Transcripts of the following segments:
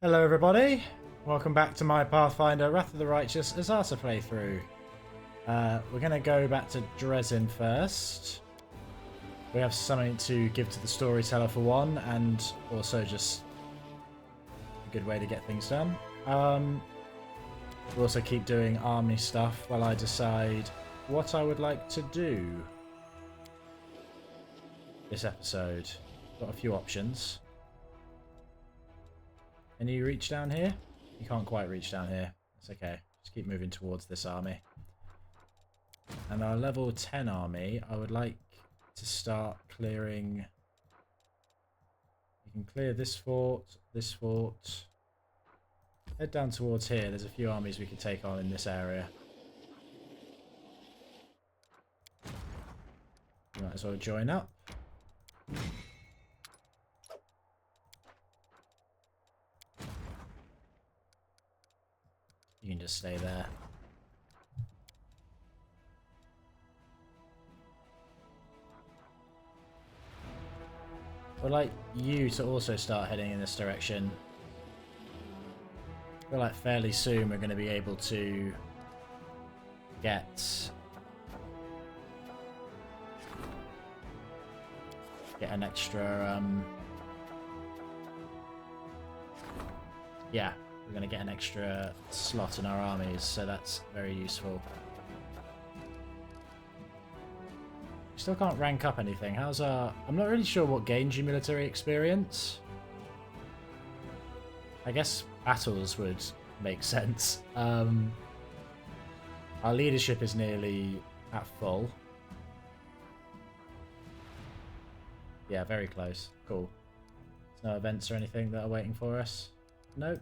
Hello everybody, welcome back to my Pathfinder Wrath of the Righteous Azata playthrough. We're going to go back to Dresden first. We have something to give to the storyteller for one, and also just a good way to get things done. We'll also keep doing army stuff while I decide what I would like to do this episode. Got a few options. Can you reach down here? You can't quite reach down here. It's okay. Just keep moving towards this army. And our level 10 army, I would like to start clearing. You can clear this fort, this fort. Head down towards here. There's a few armies we could take on in this area. You might as well join up. You can just stay there. I'd like you to also start heading in this direction. I feel like fairly soon we're going to be able to get an extra yeah, we're going to get an extra slot in our armies, so that's very useful. Still can't rank up anything. How's our... I'm not really sure what gains you military experience. I guess battles would make sense. Our leadership is nearly at full. Yeah, very close. Cool. There's no events or anything that are waiting for us? Nope.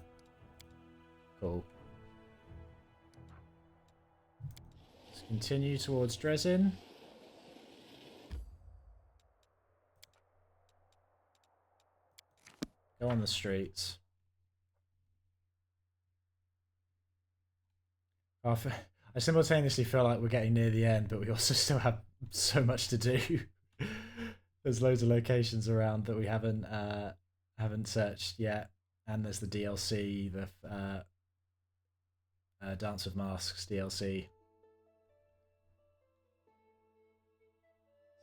Cool. Let's continue towards Dresden. Go on the streets. I simultaneously feel like we're getting near the end, but we also still have so much to do. There's loads of locations around that we haven't searched yet, and there's the DLC, the Dance of Masks DLC.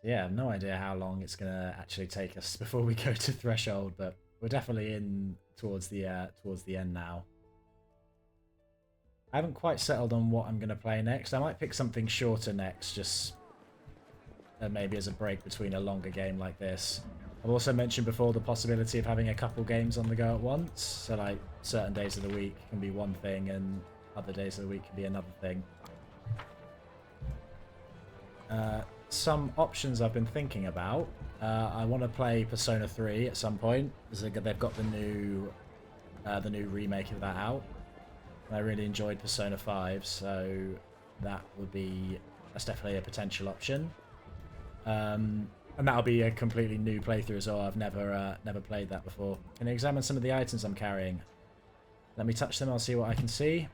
Yeah, I have no idea how long it's gonna actually take us before we go to Threshold, but we're definitely in towards the end now. I haven't quite settled on what I'm gonna play next. I might pick something shorter next, just maybe as a break between a longer game like this. I've also mentioned before the possibility of having a couple games on the go at once. So like certain days of the week can be one thing and other days of the week can be another thing. Some options I've been thinking about. I want to play Persona 3 at some point. They've got the new remake of that out. I really enjoyed Persona 5, so that's definitely a potential option. And that'll be a completely new playthrough as well. I've never played that before. Can you examine some of the items I'm carrying? Let me touch them, I'll see what I can see.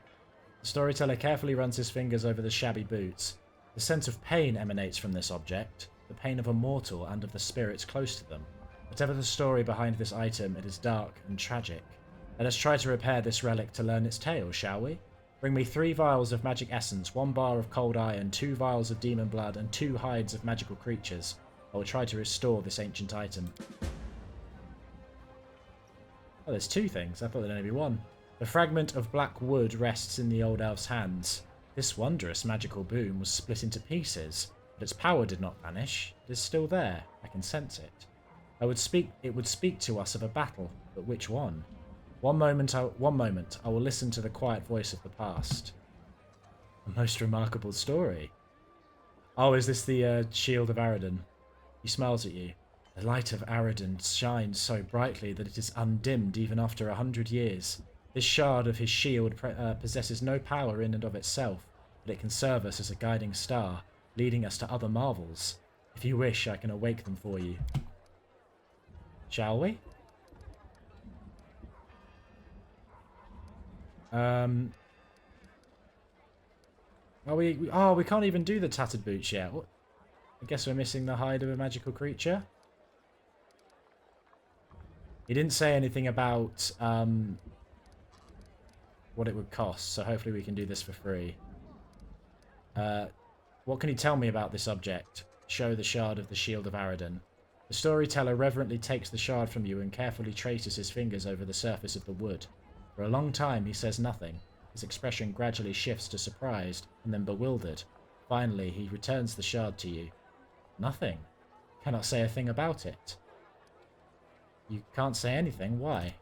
The storyteller carefully runs his fingers over the shabby boots. The sense of pain emanates from this object, the pain of a mortal and of the spirits close to them. Whatever the story behind this item, it is dark and tragic. Let us try to repair this relic to learn its tale, shall we? Bring me 3 vials of magic essence, 1 bar of cold iron, 2 vials of demon blood, and 2 hides of magical creatures. I will try to restore this ancient item. Oh, there's 2 things. I thought there'd only be 1. The fragment of black wood rests in the old elf's hands. This wondrous magical boom was split into pieces, but its power did not vanish. It is still there. I can sense it. It would speak to us of a battle, but which one? One moment, I will listen to the quiet voice of the past. A most remarkable story. Oh, is this the shield of Aradin? He smiles at you. The light of Aradin shines so brightly that it is undimmed even after 100 years. This shard of his shield possesses no power in and of itself, but it can serve us as a guiding star, leading us to other marvels. If you wish, I can awake them for you. Shall we? We can't even do the tattered boots yet. What? I guess we're missing the hide of a magical creature. He didn't say anything about what it would cost, so hopefully we can do this for free. What can you tell me about this object? Show the shard of the Shield of Aradin. The storyteller reverently takes the shard from you and carefully traces his fingers over the surface of the wood. For a long time he says nothing. His expression gradually shifts to surprised and then bewildered. Finally, he returns the shard to you. Nothing. Cannot say a thing about it. You can't say anything? Why?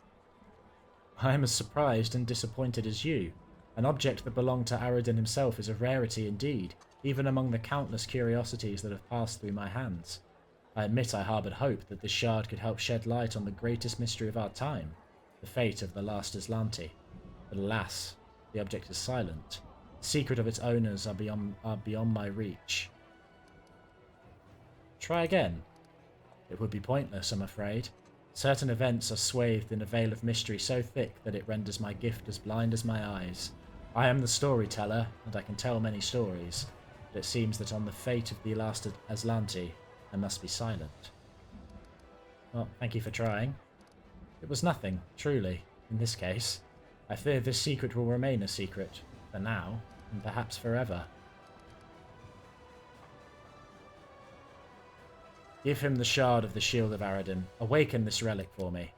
I am as surprised and disappointed as you. An object that belonged to Aradin himself is a rarity indeed, even among the countless curiosities that have passed through my hands. I admit I harboured hope that this shard could help shed light on the greatest mystery of our time, the fate of the last Aslanti. But alas, the object is silent. The secret of its owners are beyond my reach. Try again. It would be pointless, I'm afraid. Certain events are swathed in a veil of mystery so thick that it renders my gift as blind as my eyes. I am the storyteller, and I can tell many stories, but it seems that on the fate of the last Aslanti, I must be silent. Well, thank you for trying. It was nothing, truly, in this case. I fear this secret will remain a secret, for now, and perhaps forever. Give him the shard of the Shield of Aradin. Awaken this relic for me.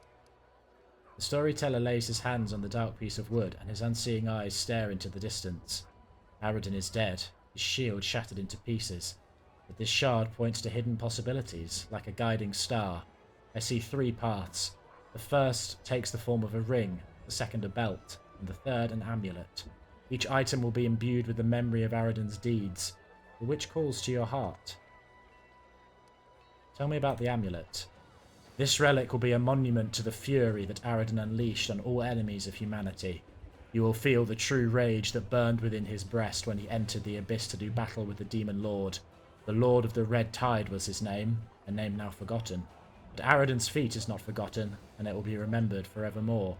The storyteller lays his hands on the dark piece of wood, and his unseeing eyes stare into the distance. Aradin is dead, his shield shattered into pieces. But this shard points to hidden possibilities, like a guiding star. I see 3 paths. The first takes the form of a ring, the second a belt, and the third an amulet. Each item will be imbued with the memory of Aradin's deeds. But which calls to your heart? Tell me about the amulet. This relic will be a monument to the fury that Aradin unleashed on all enemies of humanity. You will feel the true rage that burned within his breast when he entered the abyss to do battle with the Demon Lord. The Lord of the Red Tide was his name, a name now forgotten. But Aradin's feat is not forgotten, and it will be remembered forevermore.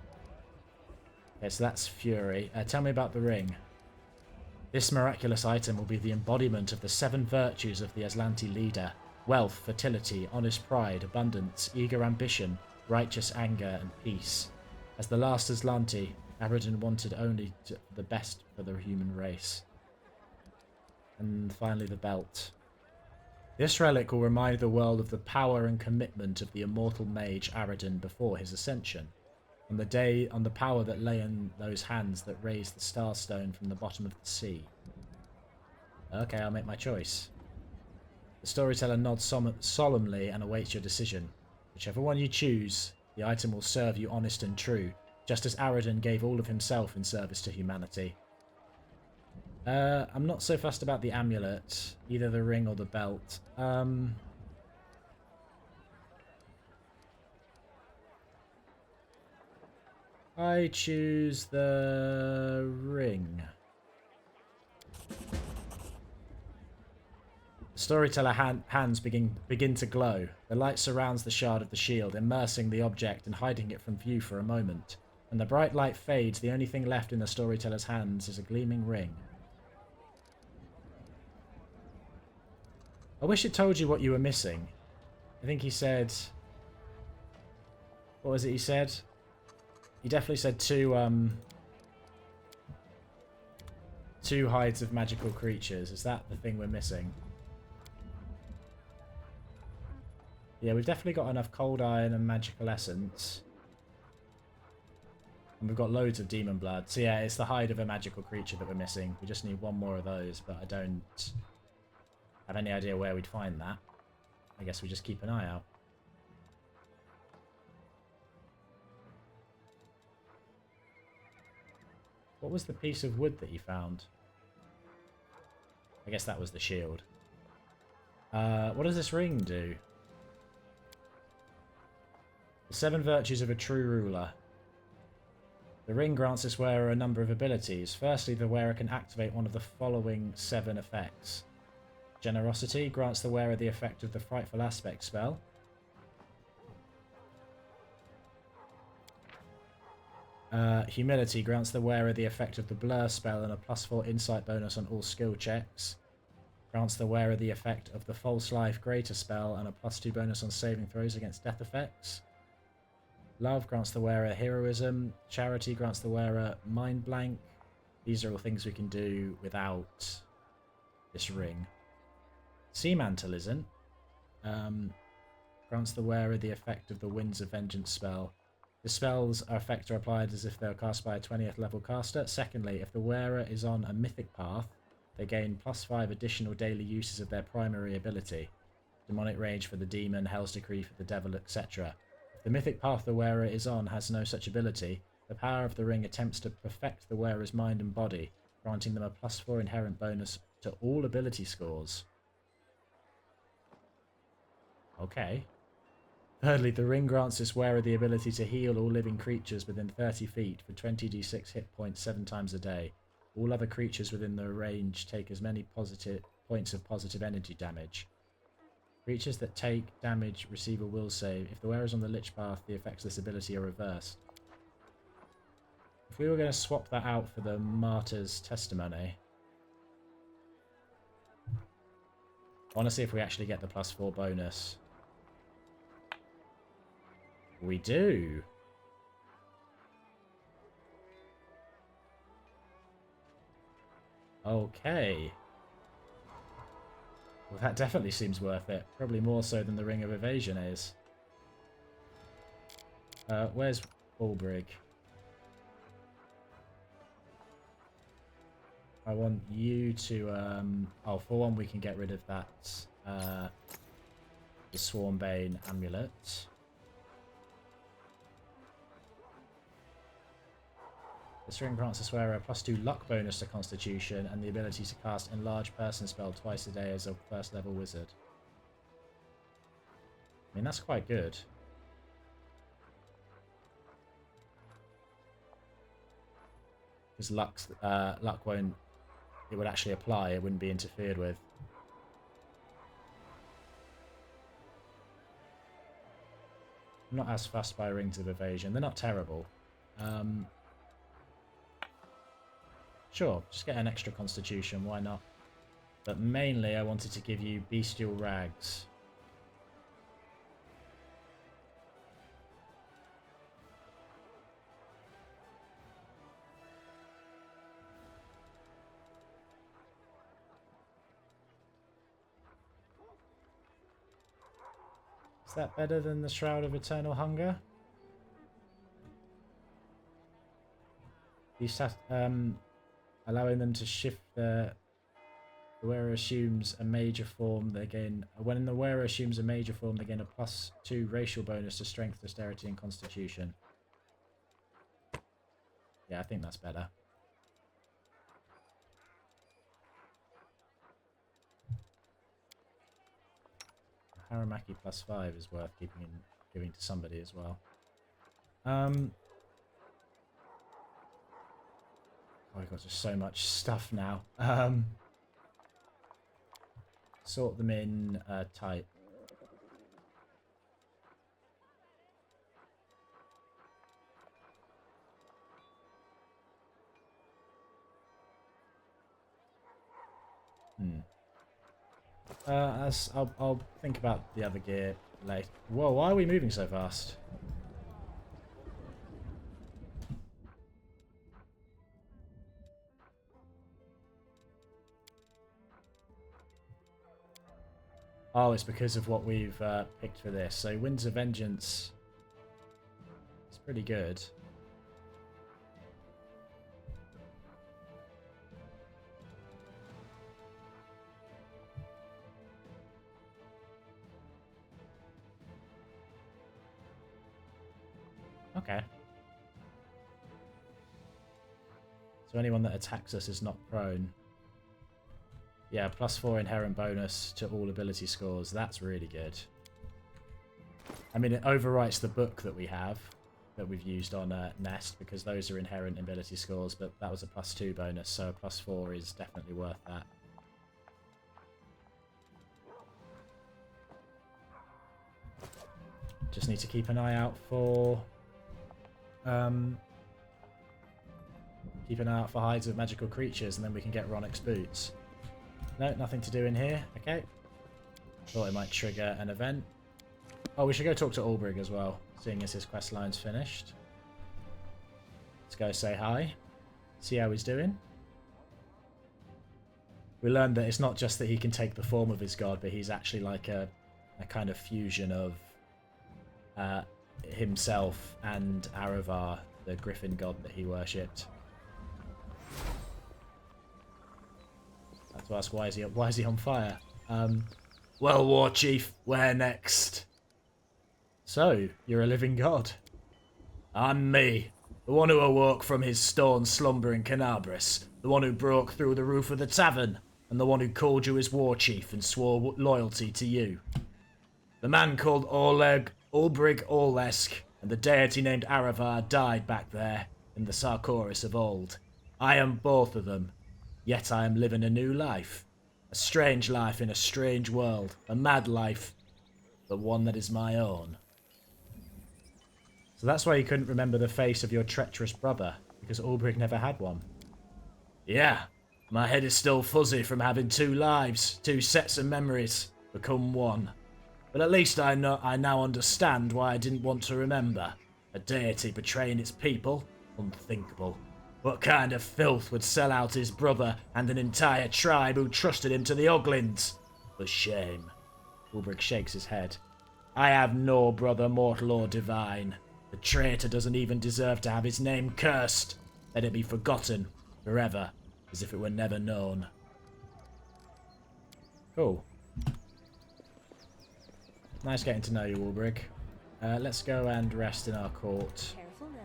Okay, so that's fury. Tell me about the ring. This miraculous item will be the embodiment of the 7 virtues of the Aslanti leader. Wealth, fertility, honest pride, abundance, eager ambition, righteous anger, and peace. As the last Aslanti, Aradin wanted only the best for the human race. And finally the belt. This relic will remind the world of the power and commitment of the immortal mage Aradin before his ascension, on the power that lay in those hands that raised the Starstone from the bottom of the sea. Okay, I'll make my choice. The storyteller nods solemnly and awaits your decision. Whichever one you choose, the item will serve you honest and true, just as Aradin gave all of himself in service to humanity. I'm not so fussed about the amulet, either the ring or the belt. I choose the ring. The storyteller hands begin to glow. The light surrounds the shard of the shield, immersing the object and hiding it from view for a moment. When the bright light fades, the only thing left in the storyteller's hands is a gleaming ring. I wish it told you what you were missing. I think he said... What was it he said? He definitely said 2 hides of magical creatures. Is that the thing we're missing? Yeah, we've definitely got enough cold iron and magical essence. And we've got loads of demon blood. So yeah, it's the hide of a magical creature that we're missing. We just need 1 more of those, but I don't have any idea where we'd find that. I guess we just keep an eye out. What was the piece of wood that you found? I guess that was the shield. What does this ring do? The 7 virtues of a true ruler. The ring grants its wearer a number of abilities. Firstly, the wearer can activate one of the following 7 effects. Generosity grants the wearer the effect of the Frightful Aspect spell. Humility grants the wearer the effect of the Blur spell and a +4 insight bonus on all skill checks. Grants the wearer the effect of the False Life Greater spell and a +2 bonus on saving throws against death effects. Love grants the wearer heroism. Charity grants the wearer mind blank. These are all things we can do without this ring. Sea Mantle isn't. Grants the wearer the effect of the Winds of Vengeance spell. The spell's effects are applied as if they were cast by a 20th level caster. Secondly, if the wearer is on a mythic path, they gain +5 additional daily uses of their primary ability. Demonic Rage for the demon, Hell's Decree for the devil, etc. If the mythic path the wearer is on has no such ability, the power of the ring attempts to perfect the wearer's mind and body, granting them a +4 inherent bonus to all ability scores. Okay. Thirdly, the ring grants its wearer the ability to heal all living creatures within 30 feet for 20d6 hit points 7 times a day. All other creatures within the range take as many points of positive energy damage. Creatures that take damage receive a will save. If the wearer is on the Lich Path, the effects of this ability are reversed. If we were going to swap that out for the Martyr's Testimony, I want to see if we actually get the +4 bonus. We do. Okay. Well, that definitely seems worth it. Probably more so than the Ring of Evasion is. Where's Ulbrig? I want you to... oh, for one, we can get rid of that... the Swarmbane amulet. This ring grants the wearer a +2 luck bonus to Constitution and the ability to cast Enlarge Person spell twice a day as a first level wizard. I mean, that's quite good. Because luck won't... It would actually apply, it wouldn't be interfered with. I'm not as fussed by Rings of Evasion. They're not terrible. Sure, just get an extra Constitution, why not? But mainly I wanted to give you Bestial Rags. Is that better than the Shroud of Eternal Hunger? These allowing them to shift the wearer assumes a major form, they gain... When the wearer assumes a major form, they gain a +2 racial bonus to Strength, Dexterity, and Constitution. Yeah, I think that's better. Haramaki +5 is worth giving to somebody as well. Oh, we've got just so much stuff now. Sort them in type. I'll think about the other gear later. Whoa, why are we moving so fast? Oh, it's because of what we've picked for this. So Winds of Vengeance is pretty good. Okay. So anyone that attacks us is not prone. Yeah, +4 inherent bonus to all ability scores. That's really good. I mean, it overwrites the book that we have, that we've used on Nest, because those are inherent ability scores, but that was a +2 bonus, so a +4 is definitely worth that. Just need to keep an eye out for... keep an eye out for hides of magical creatures, and then we can get Ronix boots. No, nothing to do in here. Okay. Thought it might trigger an event. Oh, we should go talk to Ulbrig as well, seeing as his quest line's finished. Let's go say hi. See how he's doing. We learned that it's not just that he can take the form of his god, but he's actually like a kind of fusion of himself and Aravar, the griffin god that he worshipped. To ask why is he on fire? Well, War Chief, where next? So, you're a living god. I'm me, the one who awoke from his stone slumber in Canabris, the one who broke through the roof of the tavern, and the one who called you his war chief and swore loyalty to you. The man called Ulbrig Olesk and the deity named Aravar died back there in the Sarkoris of old. I am both of them. Yet I am living a new life. A strange life in a strange world. A mad life, but one that is my own. So that's why you couldn't remember the face of your treacherous brother, because Ulbrig never had one. Yeah, my head is still fuzzy from having two lives, two sets of memories, become one. But at least I now understand why I didn't want to remember. A deity betraying its people? Unthinkable. What kind of filth would sell out his brother and an entire tribe who trusted him to the Uglins? For shame. Ulbrig shakes his head. I have no brother mortal or divine. The traitor doesn't even deserve to have his name cursed. Let it be forgotten forever, as if it were never known. Cool. Nice getting to know you, Ulbrig. Let's go and rest in our court. Careful now.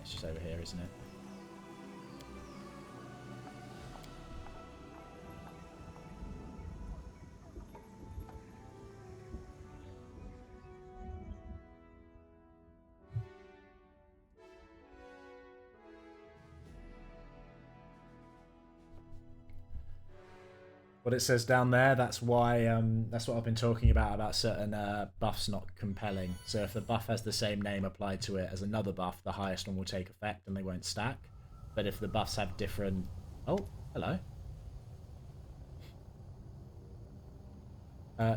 It's just over here, isn't it? What it says down there, that's why, that's what I've been talking about certain buffs not compelling. So if the buff has the same name applied to it as another buff, the highest one will take effect and they won't stack. But if the buffs have different... Oh, hello.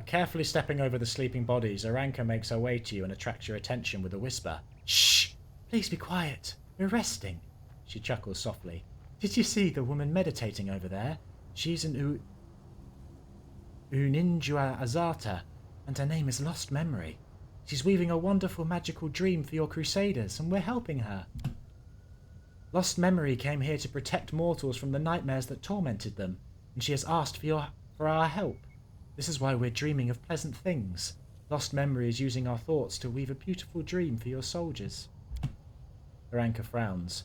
Carefully stepping over the sleeping bodies, Aranka makes her way to you and attracts your attention with a whisper. Shh! Please be quiet. We're resting. She chuckles softly. Did you see the woman meditating over there? She's an Righteous Azata, and her name is Lost Memory. She's weaving a wonderful magical dream for your crusaders, and we're helping her. Lost Memory came here to protect mortals from the nightmares that tormented them, and she has asked for our help. This is why we're dreaming of pleasant things. Lost Memory is using our thoughts to weave a beautiful dream for your soldiers. Aranka frowns.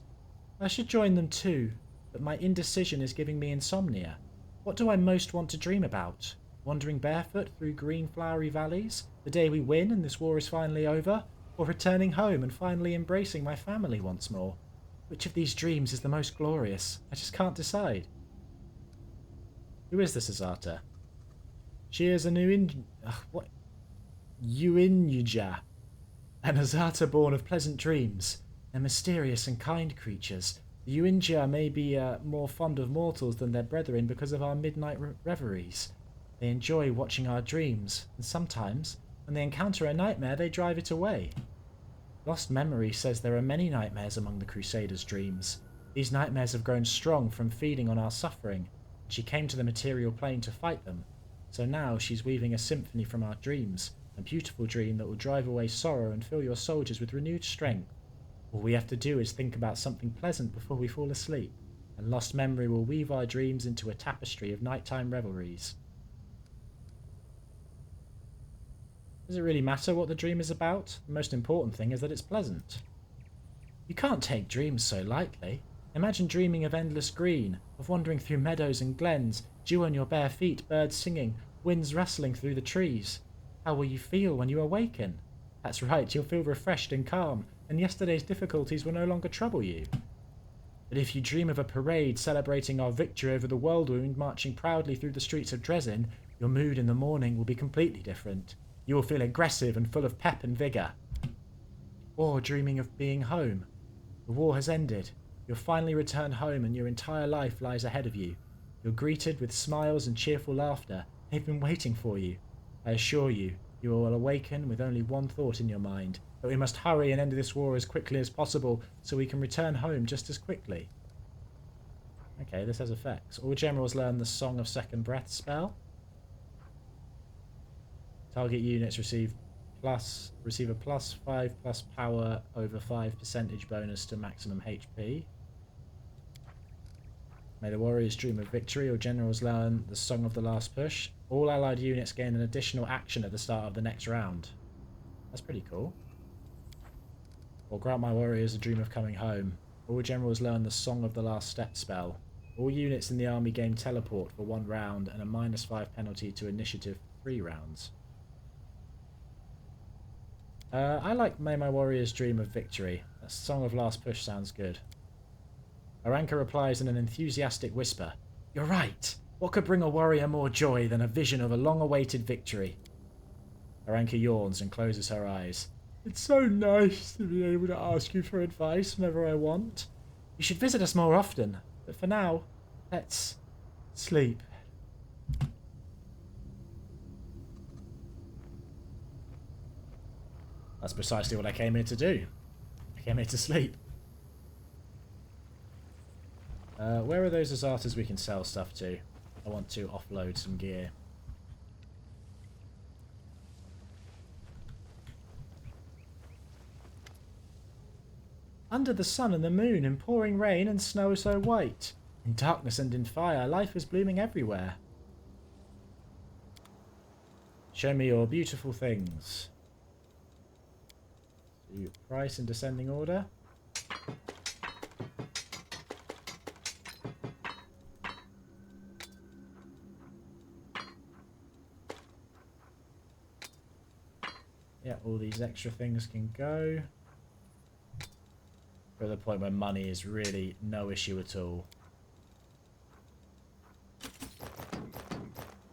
I should join them too, but my indecision is giving me insomnia. What do I most want to dream about? Wandering barefoot through green flowery valleys, the day we win and this war is finally over, or returning home and finally embracing my family once more? Which of these dreams is the most glorious? I just can't decide. Who is this Azata? She is a Uinja, an Azata born of pleasant dreams. They're mysterious and kind creatures. The Uinja may be more fond of mortals than their brethren because of our midnight reveries. They enjoy watching our dreams, and sometimes, when they encounter a nightmare, they drive it away. Lost Memory says there are many nightmares among the Crusaders' dreams. These nightmares have grown strong from feeding on our suffering. She came to the material plane to fight them. So now she's weaving a symphony from our dreams, a beautiful dream that will drive away sorrow and fill your soldiers with renewed strength. All we have to do is think about something pleasant before we fall asleep, and Lost Memory will weave our dreams into a tapestry of nighttime revelries. Does it really matter what the dream is about? The most important thing is that it's pleasant. You can't take dreams so lightly. Imagine dreaming of endless green, of wandering through meadows and glens, dew on your bare feet, birds singing, winds rustling through the trees. How will you feel when you awaken? That's right, you'll feel refreshed and calm, and yesterday's difficulties will no longer trouble you. But if you dream of a parade celebrating our victory over the Worldwound marching proudly through the streets of Dresden, your mood in the morning will be completely different. You will feel aggressive and full of pep and vigour. Or dreaming of being home. The war has ended. You'll finally return home and your entire life lies ahead of you. You're greeted with smiles and cheerful laughter. They've been waiting for you. I assure you, you will awaken with only one thought in your mind, that we must hurry and end this war as quickly as possible so we can return home just as quickly. Okay, this has effects. All generals learn the Song of Second Breath spell. Target units receive a +5 power over 5% bonus to maximum HP. May the warriors dream of victory. Or generals learn the Song of the Last Push. All allied units gain an additional action at the start of the next round. That's pretty cool. Or grant my warriors a dream of coming home. All generals learn the Song of the Last Step spell. All units in the army gain teleport for 1 round and a -5 penalty to initiative for 3 rounds. I like May My Warriors Dream of Victory. That Song of Last Push sounds good. Aranka replies in an enthusiastic whisper. You're right. What could bring a warrior more joy than a vision of a long-awaited victory? Aranka yawns and closes her eyes. It's so nice to be able to ask you for advice whenever I want. You should visit us more often, but for now, let's sleep. That's precisely what I came here to do. I came here to sleep. Where are those Azatas we can sell stuff to? I want to offload some gear. Under the sun and the moon, in pouring rain and snow so white. In darkness and in fire, life is blooming everywhere. Show me your beautiful things. Price in descending order. Yeah, all these extra things can go. To the point where money is really no issue at all.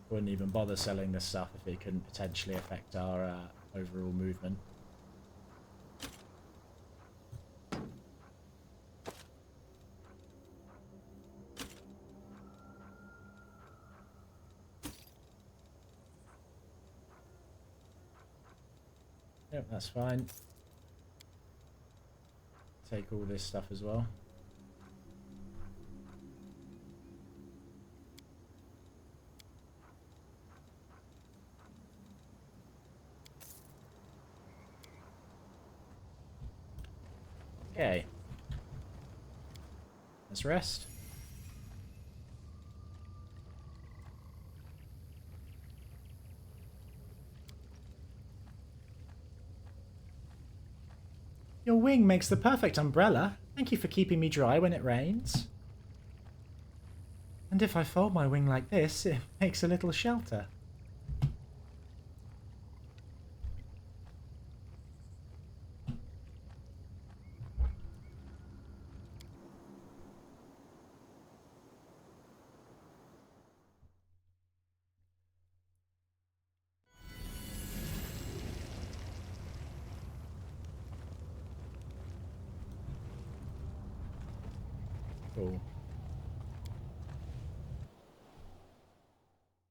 Wouldn't even bother selling this stuff if it couldn't potentially affect our overall movement. Yep, that's fine. Take all this stuff as well. Okay. Let's rest. Your wing makes the perfect umbrella. Thank you for keeping me dry when it rains. And if I fold my wing like this, it makes a little shelter. Cool.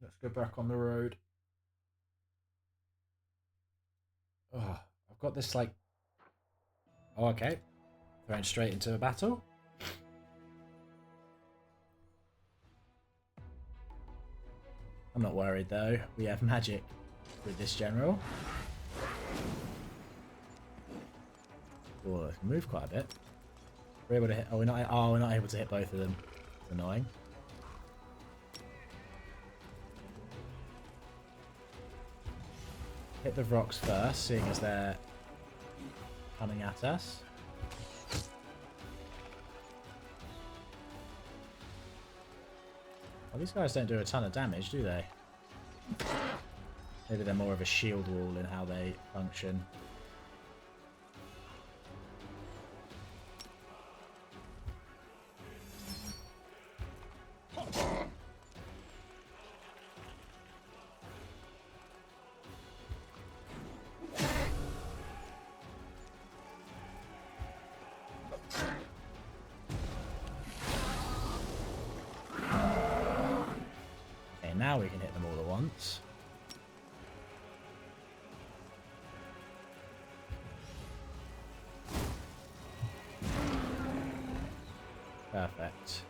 Let's go back on the road. Oh, I've got this like... Oh, okay. Thrown straight into a battle. I'm not worried though. We have magic with this general. Oh, I can move quite a bit. We're able to hit... Oh, we're not able to hit both of them. It's annoying. Hit the rocks first, seeing as they're coming at us. Well, these guys don't do a ton of damage, do they? Maybe they're more of a shield wall in how they function. now we can hit them all at once. Perfect.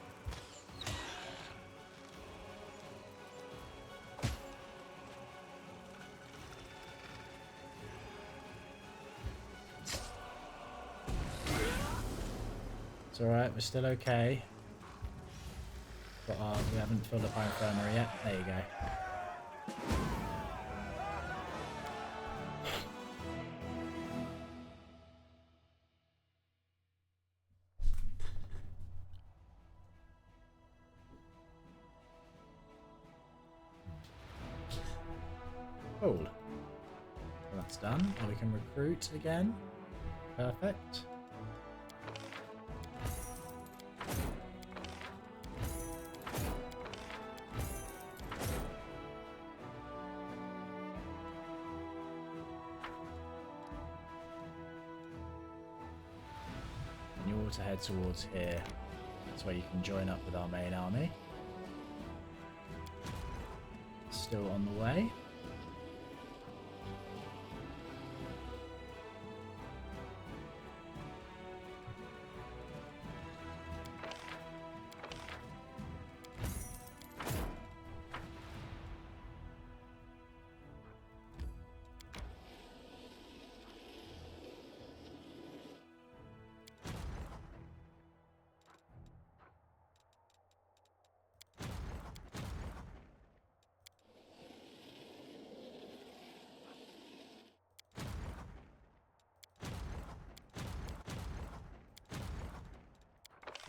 It's alright, we're still okay. But we haven't filled up our infirmary yet. There you go. Cool. Well, that's done. Now we can recruit again. Perfect. And you all to head towards here. That's where you can join up with our main army. Still on the way.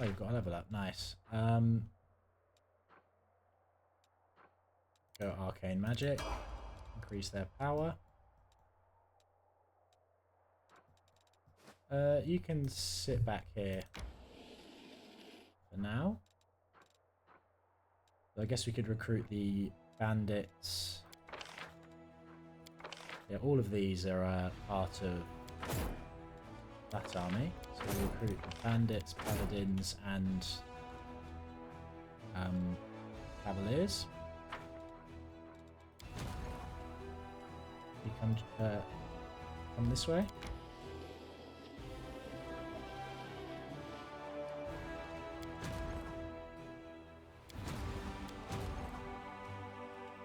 Oh, you've got a level up. Nice. Go arcane magic. Increase their power. You can sit back here for now. So I guess we could recruit the bandits. Yeah, all of these are part of that army. So we'll recruit the bandits, paladins, and cavaliers. You come this way.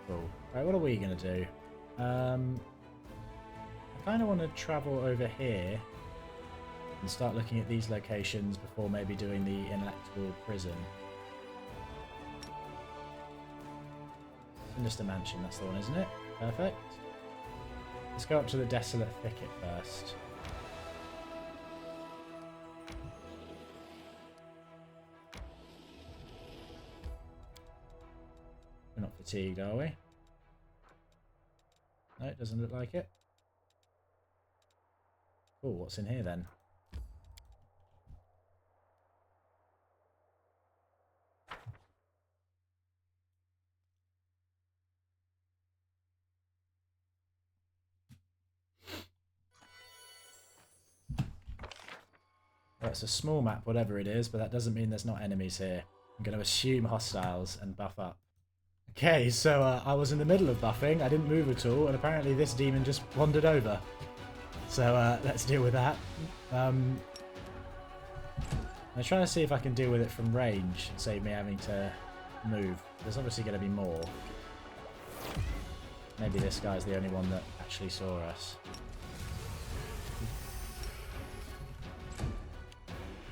Cool. Right, what are we gonna do? I kind of want to travel over here and start looking at these locations before maybe doing the intellectual prison. Sinister Mansion, that's the one, isn't it? Perfect. Let's go up to the Desolate Thicket first. We're not fatigued, are we? No, it doesn't look like it. Oh, what's in here then? Well, it's a small map, whatever it is, but that doesn't mean there's not enemies here. I'm going to assume hostiles and buff up. Okay, so I was in the middle of buffing, I didn't move at all, and apparently this demon just wandered over. So let's deal with that. I'm trying to see if I can deal with it from range and save me having to move. There's obviously going to be more. Maybe this guy's the only one that actually saw us.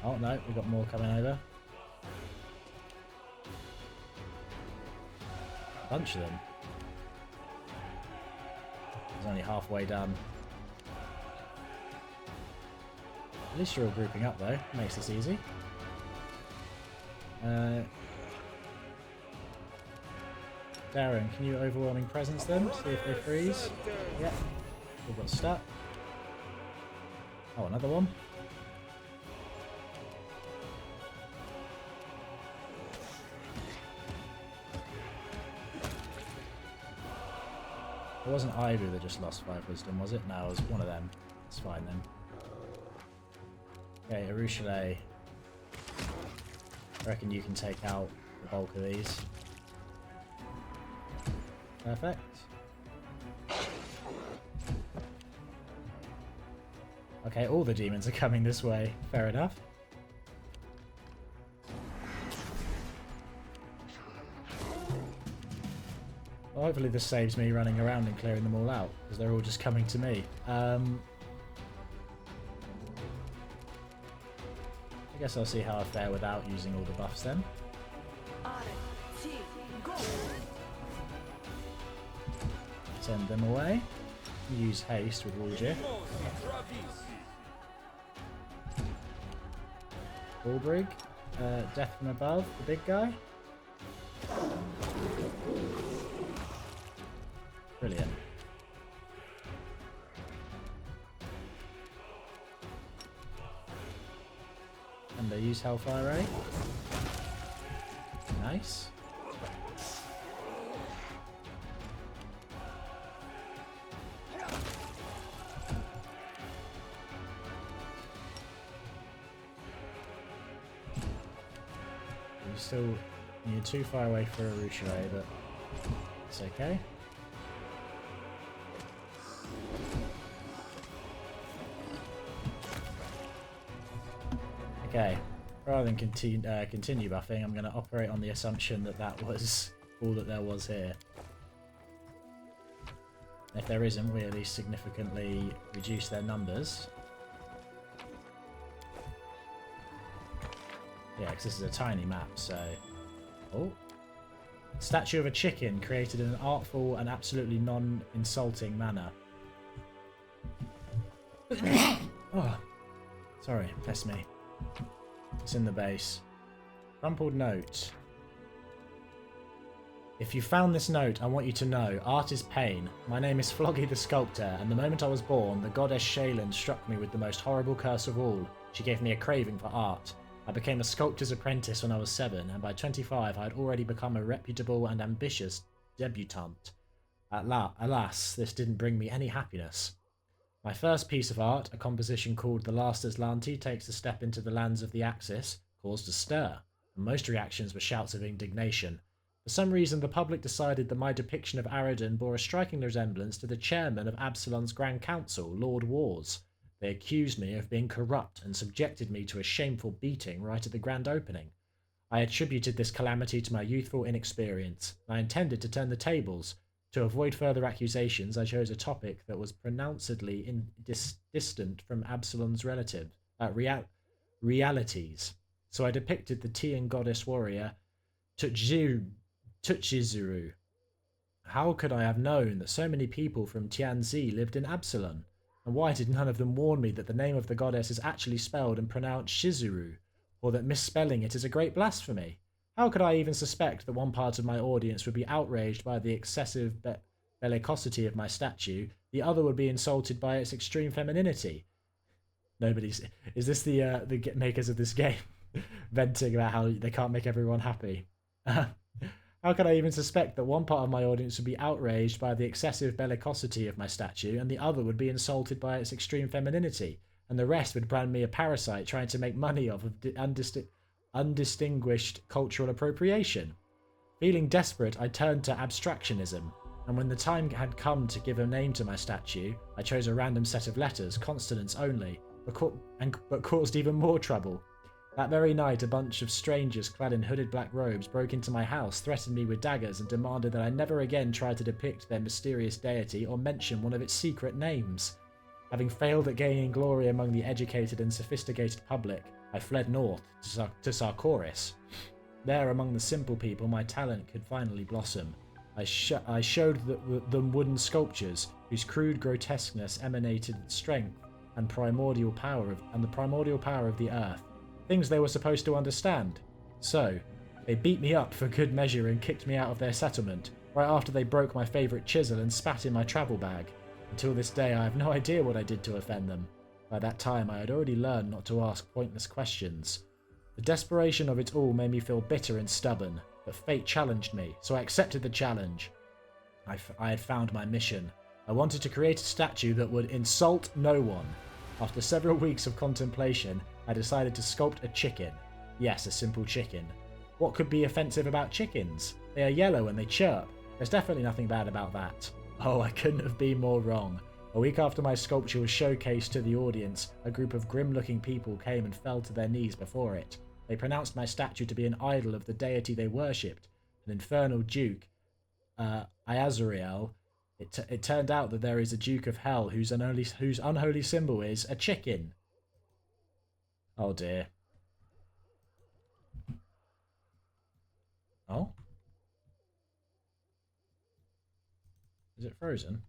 Oh no, we've got more coming over. A bunch of them. He's only halfway done. At least you're all grouping up though, makes this easy. Darren, can you overwhelming presence them? See if they freeze. Yep. We've got stuck. Oh, another one. It wasn't Ibu that just lost 5 wisdom, was it? No, it was one of them. It's fine then. Okay, Arushale. I reckon you can take out the bulk of these. Perfect. Okay, all the demons are coming this way. Fair enough. Well, hopefully this saves me running around and clearing them all out, because they're all just coming to me. I guess I'll see how I fare without using all the buffs then. Send them away. Use haste with Woolgift. Baldrig. Death from above, the big guy. Brilliant. And they use Hellfire Ray. Nice. Still, you're too far away for a Ruchere, but it's okay. Okay, rather than continue buffing, I'm going to operate on the assumption that that was all that there was here. If there isn't, we at least significantly reduce their numbers. Yeah, because this is a tiny map, so... Oh. Statue of a chicken created in an artful and absolutely non-insulting manner. Oh. Sorry, that's me. It's in the base. Crumpled note. If you found this note, I want you to know, art is pain. My name is Floggy the Sculptor, and the moment I was born, the goddess Sheelah struck me with the most horrible curse of all. She gave me a craving for art. I became a sculptor's apprentice when I was 7, and by 25 I had already become a reputable and ambitious debutante. Alas, this didn't bring me any happiness. My first piece of art, a composition called The Last Aslanti Takes a Step into the Lands of the Axis, caused a stir, and most reactions were shouts of indignation. For some reason, the public decided that my depiction of Aradin bore a striking resemblance to the chairman of Absalon's Grand Council, Lord Wars. They accused me of being corrupt and subjected me to a shameful beating right at the grand opening. I attributed this calamity to my youthful inexperience. I intended to turn the tables. To avoid further accusations, I chose a topic that was pronouncedly distant from Absalon's realities. So I depicted the Tian goddess warrior Tuchizuru. How could I have known that so many people from Tianzi lived in Absalon? And why did none of them warn me that the name of the goddess is actually spelled and pronounced Shizuru, or that misspelling it is a great blasphemy? How could I even suspect that one part of my audience would be outraged by the excessive bellicosity of my statue, the other would be insulted by its extreme femininity? Nobody's... Is this the makers of this game venting about how they can't make everyone happy? How could I even suspect that one part of my audience would be outraged by the excessive bellicosity of my statue, and the other would be insulted by its extreme femininity, and the rest would brand me a parasite trying to make money off of undistinguished cultural appropriation? Feeling desperate, I turned to abstractionism, and when the time had come to give a name to my statue, I chose a random set of letters, consonants only, but caused even more trouble. That very night, a bunch of strangers clad in hooded black robes broke into my house, threatened me with daggers, and demanded that I never again try to depict their mysterious deity or mention one of its secret names. Having failed at gaining glory among the educated and sophisticated public, I fled north to Sarkoris. There, among the simple people, my talent could finally blossom. I showed them wooden sculptures, whose crude grotesqueness emanated strength and the primordial power of the earth. Things they were supposed to understand. So, they beat me up for good measure and kicked me out of their settlement, right after they broke my favourite chisel and spat in my travel bag. Until this day, I have no idea what I did to offend them. By that time, I had already learned not to ask pointless questions. The desperation of it all made me feel bitter and stubborn, but fate challenged me, so I accepted the challenge. I had found my mission. I wanted to create a statue that would insult no one. After several weeks of contemplation, I decided to sculpt a chicken. Yes, a simple chicken. What could be offensive about chickens? They are yellow and they chirp. There's definitely nothing bad about that. Oh, I couldn't have been more wrong. A week after my sculpture was showcased to the audience, a group of grim-looking people came and fell to their knees before it. They pronounced my statue to be an idol of the deity they worshipped, an infernal duke, Iazuriel. It turned out that there is a Duke of Hell whose unholy symbol is a chicken. Oh dear. Oh? Is it frozen?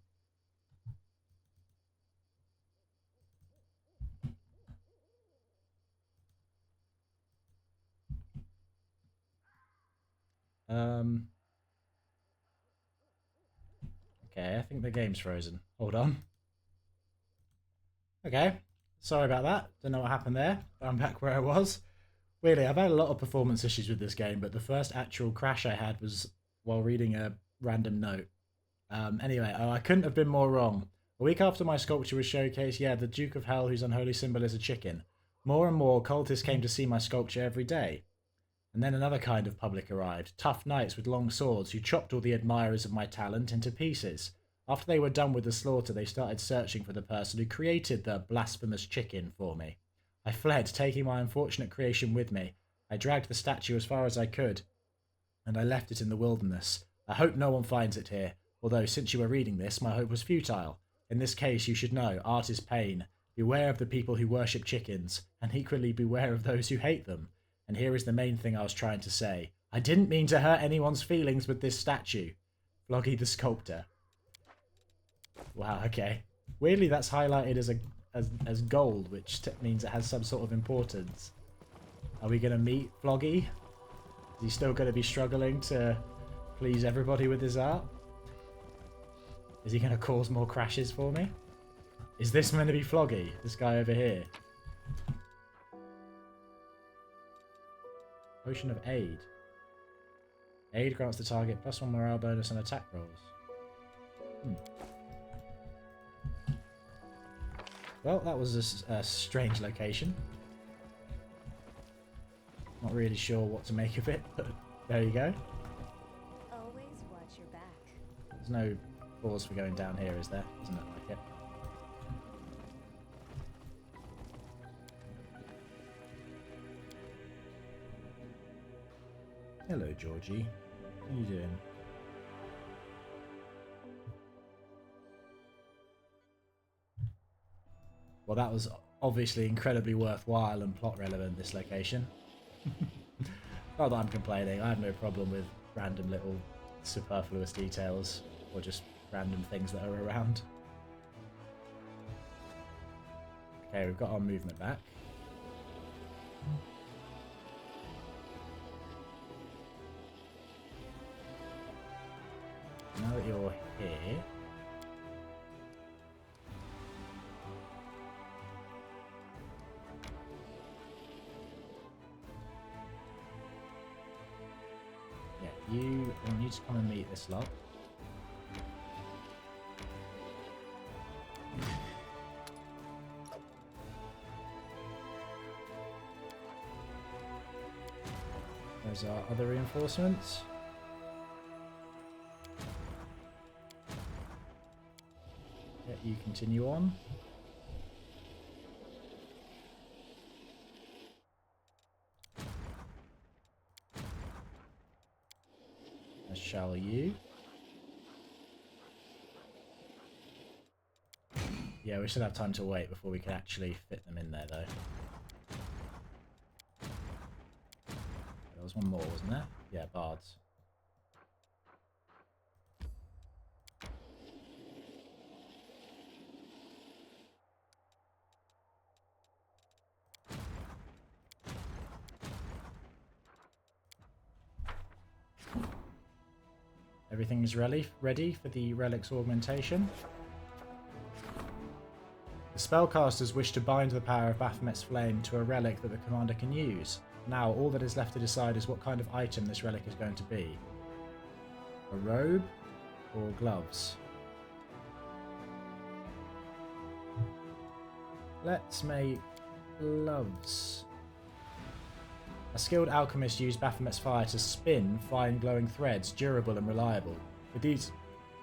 Okay, I think the game's frozen. Hold on. Okay, sorry about that. Don't know what happened there. I'm back where I was. Weirdly, I've had a lot of performance issues with this game, but the first actual crash I had was while reading a random note. Anyway, I couldn't have been more wrong. A week after my sculpture was showcased, yeah, the Duke of Hell, whose unholy symbol is a chicken. More and more cultists came to see my sculpture every day. And then another kind of public arrived, tough knights with long swords who chopped all the admirers of my talent into pieces. After they were done with the slaughter, they started searching for the person who created the blasphemous chicken for me. I fled, taking my unfortunate creation with me. I dragged the statue as far as I could, and I left it in the wilderness. I hope no one finds it here, although since you were reading this, my hope was futile. In this case, you should know, art is pain. Beware of the people who worship chickens, and equally beware of those who hate them. And here is the main thing I was trying to say. I didn't mean to hurt anyone's feelings with this statue. Floggy the Sculptor. Wow, okay. Weirdly, that's highlighted as gold, which means it has some sort of importance. Are we going to meet Floggy? Is he still going to be struggling to please everybody with his art? Is he going to cause more crashes for me? Is this meant to be Floggy? This guy over here? Potion of Aid. Aid grants the target +1 morale bonus on attack rolls. Well, that was a strange location. Not really sure what to make of it, but there you go. Always watch your back. There's no pause for going down here, is there? Doesn't look like it. Hello, Georgie. How you doing? Well, that was obviously incredibly worthwhile and plot relevant, this location. Not that I'm complaining, I have no problem with random little superfluous details or just random things that are around. Okay, we've got our movement back. Now that you're here, yeah, you need to come and meet this lot. There's our other reinforcements. Yeah, you continue on. As shall you. Yeah, we should have time to wait before we can actually fit them in there, though. There was one more, wasn't there? Yeah, bards. Everything is ready for the relic's augmentation. The spellcasters wish to bind the power of Baphomet's flame to a relic that the commander can use. Now, all that is left to decide is what kind of item this relic is going to be. A robe or gloves? Let's make gloves. A skilled alchemist used Baphomet's fire to spin fine glowing threads, durable and reliable. With these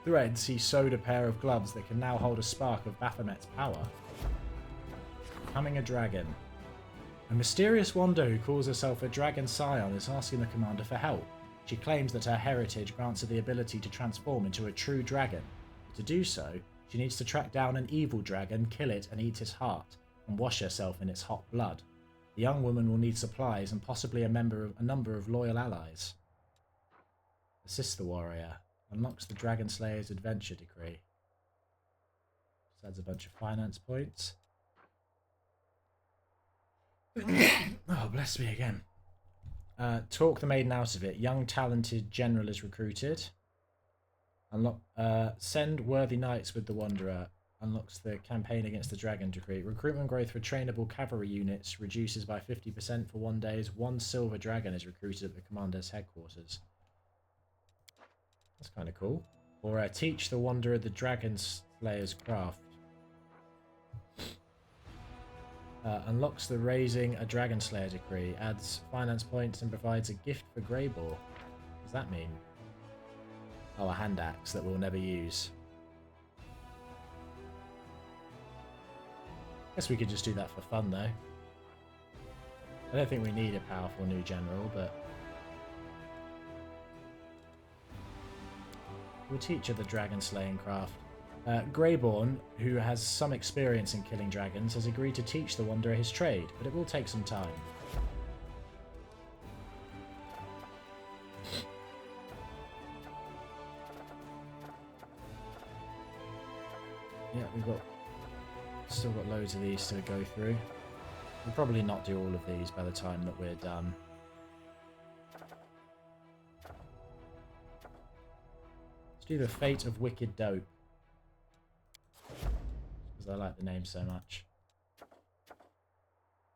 threads, he sewed a pair of gloves that can now hold a spark of Baphomet's power. Becoming a dragon. A mysterious wanderer who calls herself a dragon scion is asking the commander for help. She claims that her heritage grants her the ability to transform into a true dragon. To do so, she needs to track down an evil dragon, kill it and eat its heart, and wash herself in its hot blood. The young woman will need supplies and possibly a number of loyal allies. Assist the warrior. Unlocks the Dragon Slayer's adventure decree. Just adds a bunch of finance points. Oh, bless me again. Talk the maiden out of it. Young talented general is recruited. Send worthy knights with the wanderer. Unlocks the campaign against the dragon decree. Recruitment growth for trainable cavalry units reduces by 50% for 1 day. 1 silver dragon is recruited at the commander's headquarters. That's kind of cool. Or teach the wanderer the dragon slayer's craft. Unlocks the raising a dragon slayer decree. Adds finance points and provides a gift for Greybore. What does that mean? Oh, a hand axe that we'll never use. Guess we could just do that for fun, though. I don't think we need a powerful new general, but we'll teach her the dragon slaying craft. Greyborn, who has some experience in killing dragons, has agreed to teach the wanderer his trade, but it will take some time. Yeah, still got loads of these to go through. We'll probably not do all of these by the time that we're done. Let's do the Fate of Wicked Dope, because I like the name so much.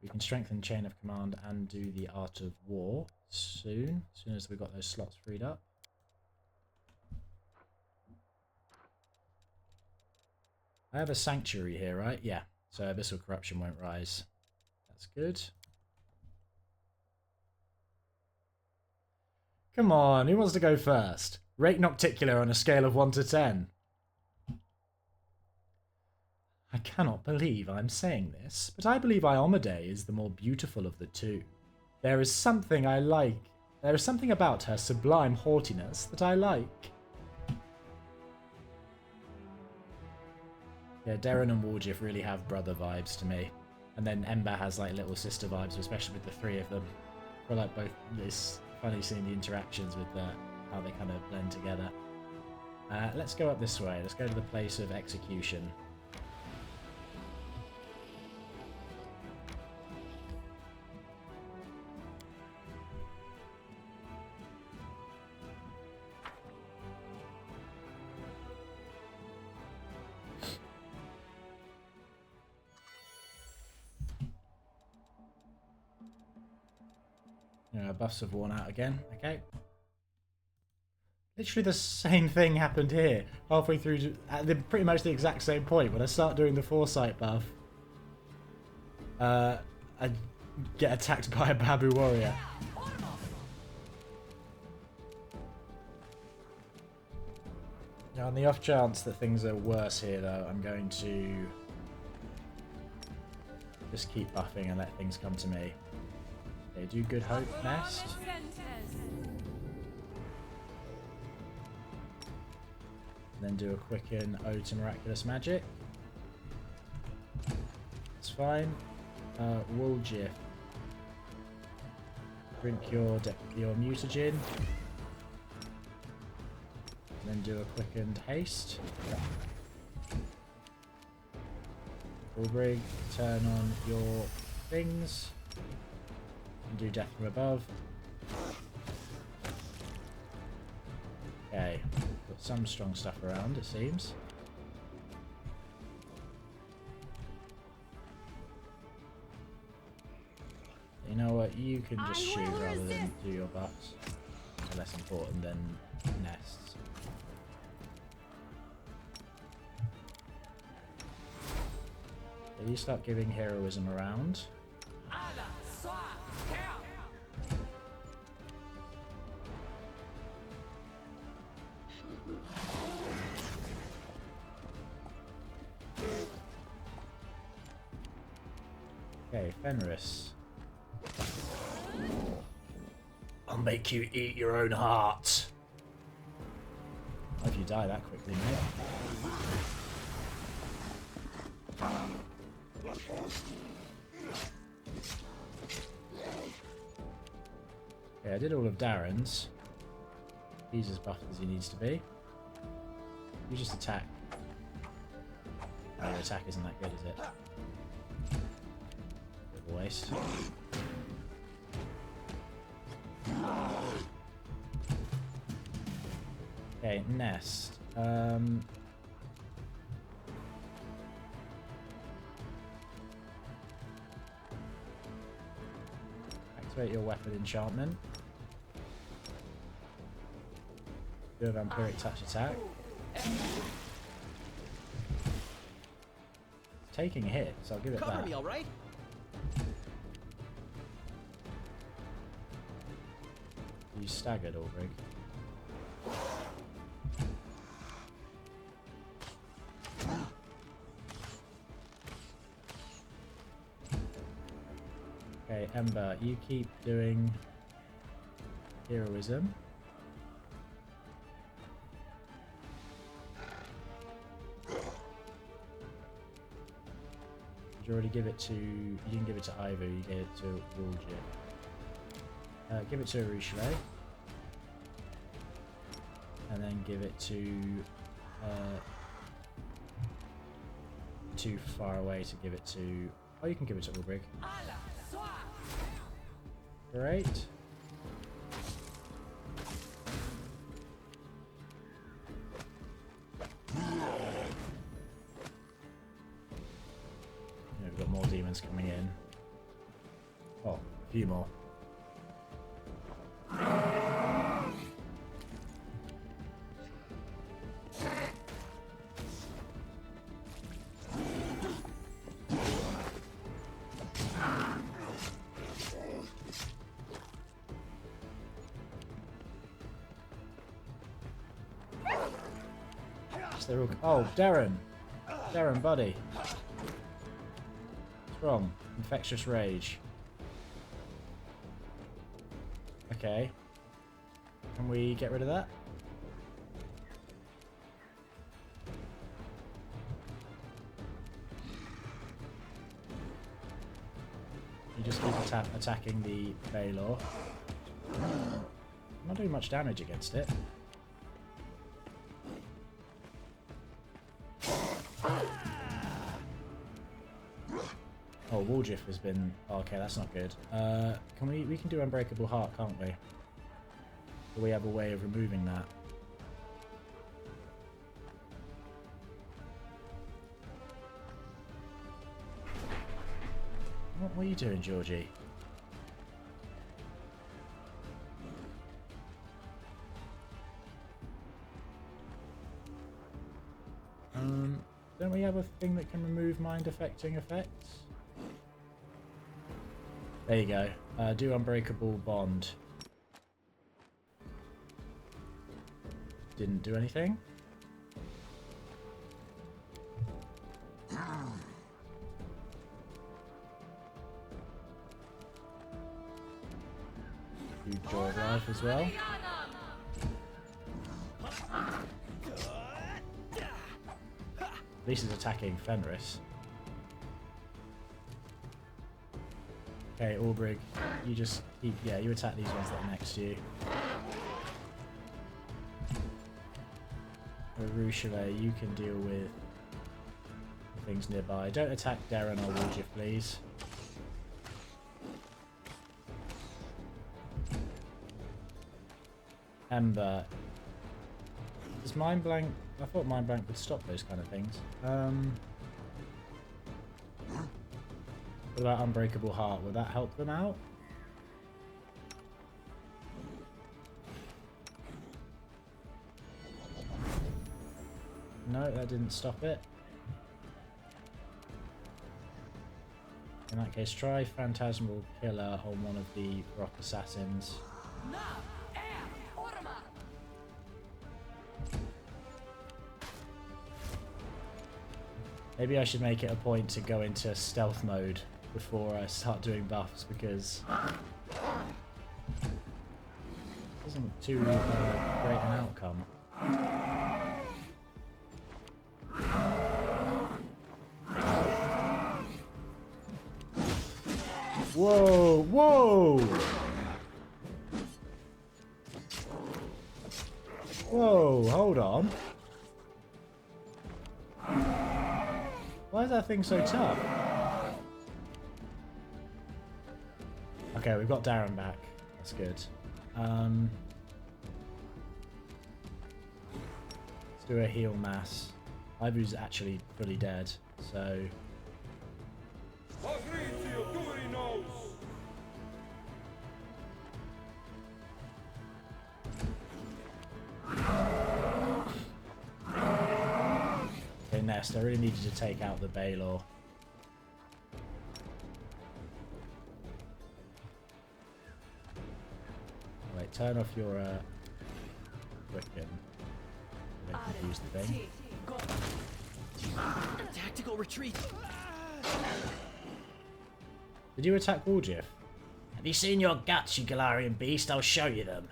We can strengthen Chain of Command and do the Art of War soon, as soon as we've got those slots freed up. I have a sanctuary here, right? Yeah, so Abyssal Corruption won't rise. That's good. Come on, who wants to go first? Rate Nocticular on a scale of 1 to 10. I cannot believe I'm saying this, but I believe Iomade is the more beautiful of the two. There is something I like. There is something about her sublime haughtiness that I like. Yeah, Darren and Warjif really have brother vibes to me. And then Ember has like little sister vibes, especially with the three of them. I feel like both, it's funny seeing the interactions with how they kind of blend together. Let's go up this way. Let's go to the place of execution. Buffs have worn out again. Okay. Literally the same thing happened here. Halfway through, at pretty much the exact same point. When I start doing the Foresight buff, I get attacked by a Babu warrior. Now, on the off chance that things are worse here, though, I'm going to just keep buffing and let things come to me. Okay, do Good Hope Nest. Then do a quicken Ode to Miraculous Magic. That's fine. Woolgif. Drink your mutagen. Then do a quickened haste. Ulbrig, turn on your things. And do Death from Above. Okay, got some strong stuff around, it seems. You know what, you can just shoot rather than do your buffs. They're less important than nests. So you start giving heroism around. Okay, Fenris. I'll make you eat your own heart. Hope you die that quickly, mate. Okay, I did all of Darren's. He's as buffed as he needs to be. You just attack. Oh, your attack isn't that good, is it? Bit of a waste. Okay, Nest. Activate your weapon enchantment. Do a vampiric touch attack. Taking hits, I'll give it Cover that. me, all right? You staggered, Ulbrig. Okay, Ember, you keep doing heroism. Did you already give it to... You didn't give it to Ivor, you gave it to Woolgit. Give it to Arushale. And then give it to... too far away to give it to... Oh, you can give it to Ulbrig. Great. We've got more demons coming in. Oh, a few more. They're all... Oh, Darren! Darren, buddy. What's wrong? Infectious rage. Okay. Can we get rid of that? You just keep attacking the Baylor. I'm not doing much damage against it. Oh, Woolgit has been... Oh, okay, that's not good. Can we can do Unbreakable Heart, can't we? Do we have a way of removing that? What are you doing, Georgie? Don't we have a thing that can remove mind-affecting effects? There you go. Do Unbreakable Bond. Didn't do anything. Do Joy of Life as well. At least it's attacking Fenris. Okay, Ulbrig, you just keep... Yeah, you attack these ones that are next to you. Arushale, you can deal with things nearby. Don't attack Darren or Woolgit, please. Ember. Does Mind Blank... I thought Mind Blank would stop those kind of things. What about Unbreakable Heart? Would that help them out? No, that didn't stop it. In that case, try Phantasmal Killer on one of the Rock Assassins. Maybe I should make it a point to go into stealth mode before I start doing buffs because it isn't too great an outcome. Whoa! Whoa! Whoa! Hold on. Why is that thing so tough? Okay, we've got Darren back. That's good. Let's do a heal mass. Ibu's actually fully dead, so... Okay, Nest, I really need you to take out the Baylor. Wait, turn off your Quicken. I don't confuse the thing. Tactical retreat. Did you attack Woljif? Have you seen your guts, you Galarian beast? I'll show you them.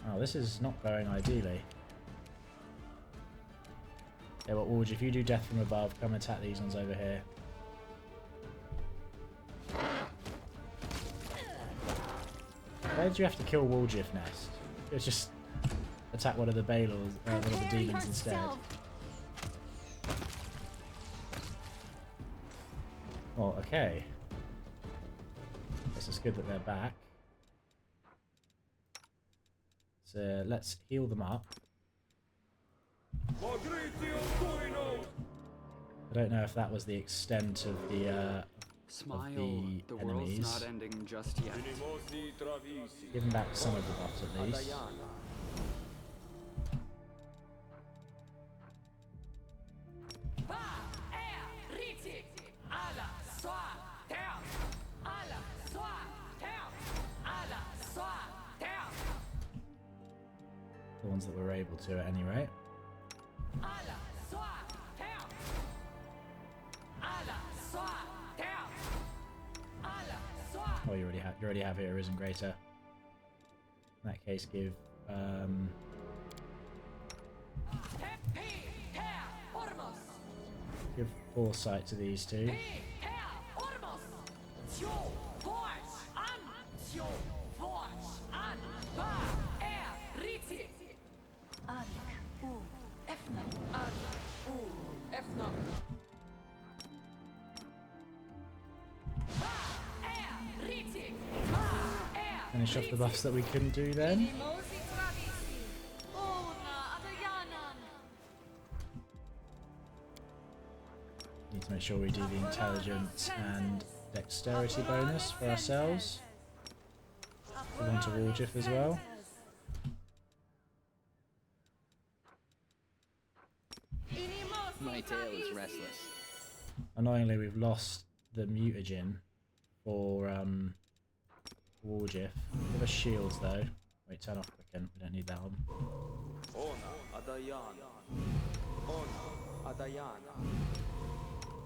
Oh, this is not going ideally. Yeah, but Woljif, if you do death from above, come attack these ones over here. Where did you have to kill Woljif, Nest? Let's just attack one of the Baylors, one of the demons instead. Oh, okay. Guess it's good that they're back. So let's heal them up. I don't know if that was the extent of the world's enemies. not ending just yet. Give them back some of the buffs at least. The ones that we're able to at any rate. Oh, you already have here, isn't greater. In that case, give foresight to these two. Finish off the buffs that we couldn't do then. Need to make sure we do the intelligence and dexterity bonus for ourselves. Go on to Woljif as well. My tail is restless. Annoyingly, we've lost the mutagen for Woljif. Give us shields though. Wait, turn off Quicken. We don't need that one.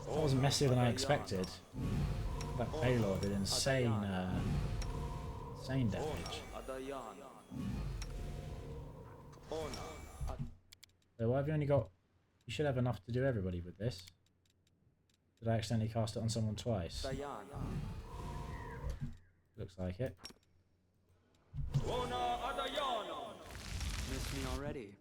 That wasn't messier than I expected. That Baylor did insane damage. So why have you only got... You should have enough to do everybody with this. Did I accidentally cast it on someone twice? Looks like it. Missed me already.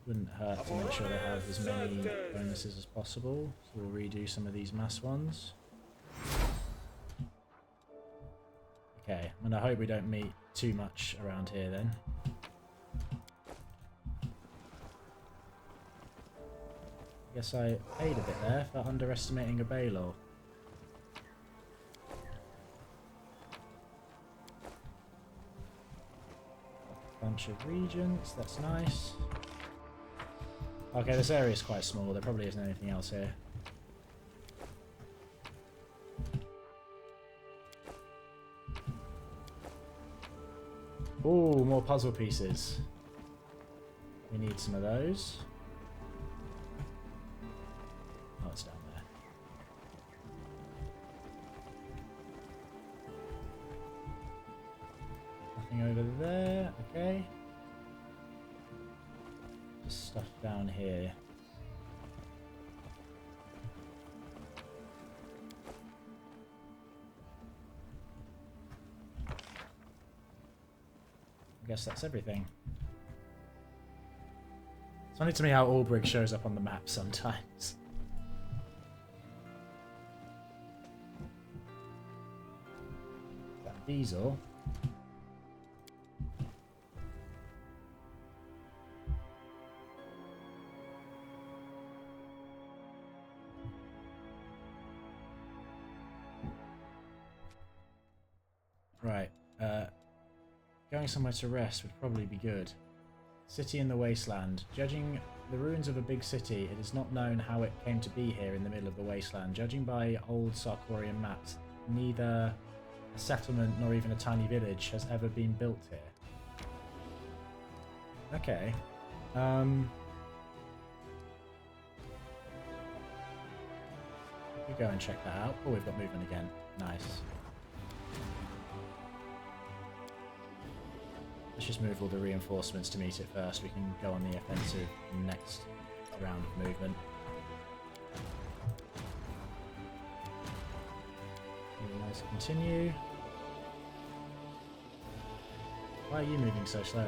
Wouldn't hurt to make sure they have as many bonuses as possible. So we'll redo some of these mass ones. Okay, and I hope we don't meet too much around here then. Guess I paid a bit there for underestimating a Baylor. Bunch of regents, that's nice. Okay, this area is quite small, there probably isn't anything else here. Oh, more puzzle pieces. We need some of those. Oh, it's down there. Nothing over there. Okay. Just stuff down here. I guess that's everything. It's funny to me how Albrig shows up on the map sometimes. That diesel. Right. Going somewhere to rest would probably be good. City in the wasteland. Judging the ruins of a big city, it is not known how it came to be here in the middle of the wasteland. Judging by old Sarkorian maps, neither a settlement nor even a tiny village has ever been built here. Okay. We go and check that out. Oh, we've got movement again. Nice. Let's just move all the reinforcements to meet it first. We can go on the offensive next round of movement. Let's continue. Why are you moving so slowly?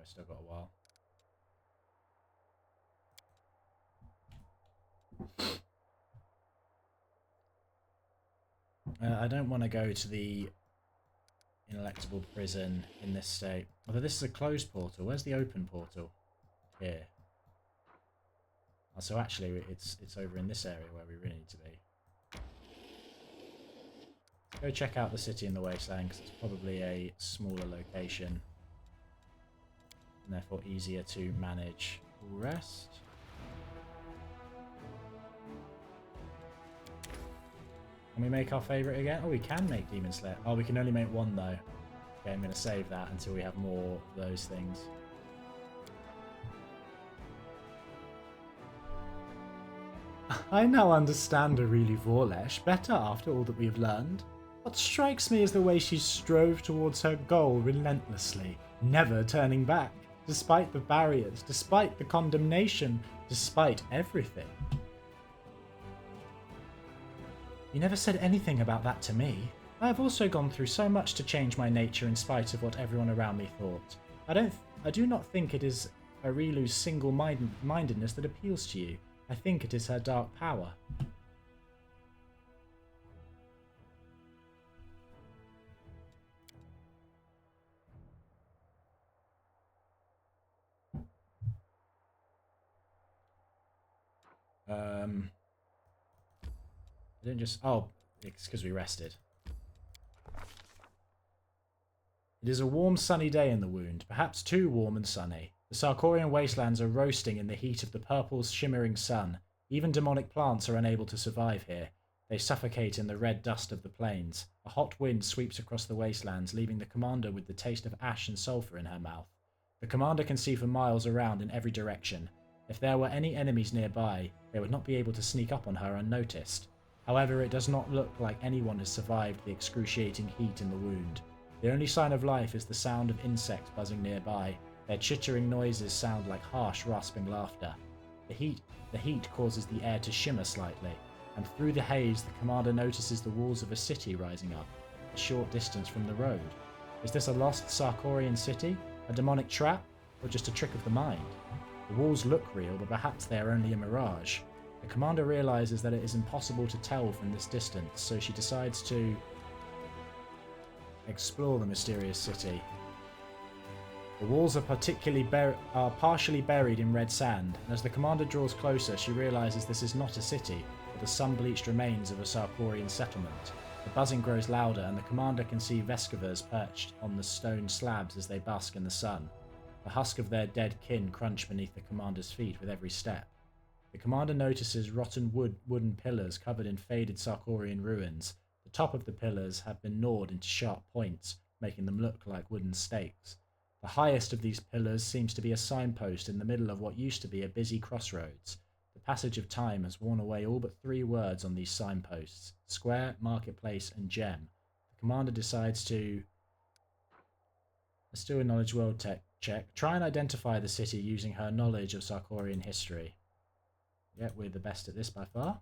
Still got a while. I don't want to go to the inelectable prison in this state. Although this is a closed portal. Where's the open portal? Here. Oh, so actually it's over in this area where we really need to be. Go check out the city in the wasteland because it's probably a smaller location. And therefore easier to manage. Rest. Can we make our favourite again? Oh, we can make Demon Slayer. Oh, we can only make one though. Okay, I'm going to save that until we have more of those things. I now understand Aurelie Vorlesh better after all that we've learned. What strikes me is the way she strove towards her goal relentlessly, never turning back. Despite the barriers, despite the condemnation, despite everything. You never said anything about that to me. I have also gone through so much to change my nature in spite of what everyone around me thought. I do not think it is Aurelu's single-mindedness that appeals to you. I think it is her dark power. I didn't just... Oh, it's because we rested. It is a warm, sunny day in the wound, perhaps too warm and sunny. The Sarkorian wastelands are roasting in the heat of the purple, shimmering sun. Even demonic plants are unable to survive here. They suffocate in the red dust of the plains. A hot wind sweeps across the wastelands, leaving the commander with the taste of ash and sulphur in her mouth. The commander can see for miles around in every direction. If there were any enemies nearby, they would not be able to sneak up on her unnoticed. However, it does not look like anyone has survived the excruciating heat in the wound. The only sign of life is the sound of insects buzzing nearby. Their chittering noises sound like harsh, rasping laughter. The heat causes the air to shimmer slightly, and through the haze the commander notices the walls of a city rising up, a short distance from the road. Is this a lost Sarkorian city? A demonic trap? Or just a trick of the mind? The walls look real, but perhaps they are only a mirage. The commander realizes that it is impossible to tell from this distance, so she decides to explore the mysterious city. The walls are partially buried in red sand, and as the commander draws closer, she realizes this is not a city, but the sun-bleached remains of a Sarkorian settlement. The buzzing grows louder, and the commander can see Vescovers perched on the stone slabs as they bask in the sun. The husk of their dead kin crunch beneath the commander's feet with every step. The commander notices rotten wooden pillars covered in faded Sarkorian ruins. The top of the pillars have been gnawed into sharp points, making them look like wooden stakes. The highest of these pillars seems to be a signpost in the middle of what used to be a busy crossroads. The passage of time has worn away all but 3 words on these signposts: square, marketplace, and gem. The commander decides to... Let's do a knowledge world check. Try and identify the city using her knowledge of Sarkorian history. Yep, we're the best at this by far.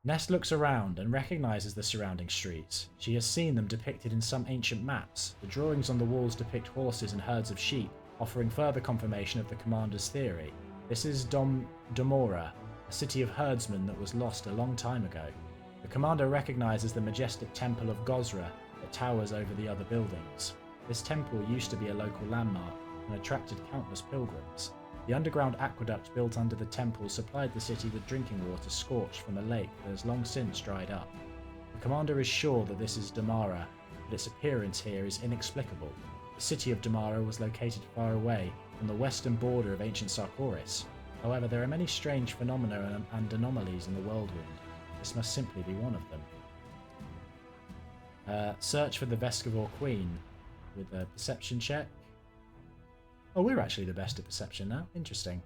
Nest looks around and recognises the surrounding streets. She has seen them depicted in some ancient maps. The drawings on the walls depict horses and herds of sheep, offering further confirmation of the commander's theory. This is Domora, a city of herdsmen that was lost a long time ago. The commander recognises the majestic temple of Gozra that towers over the other buildings. This temple used to be a local landmark and attracted countless pilgrims. The underground aqueduct built under the temple supplied the city with drinking water scorched from a lake that has long since dried up. The commander is sure that this is Damara, but its appearance here is inexplicable. The city of Damara was located far away, on the western border of ancient Sarkoris. However, there are many strange phenomena and anomalies in the Worldwound. This must simply be one of them. Search for the Vescovor Queen with a perception check. Oh, we're actually the best at perception now. Interesting.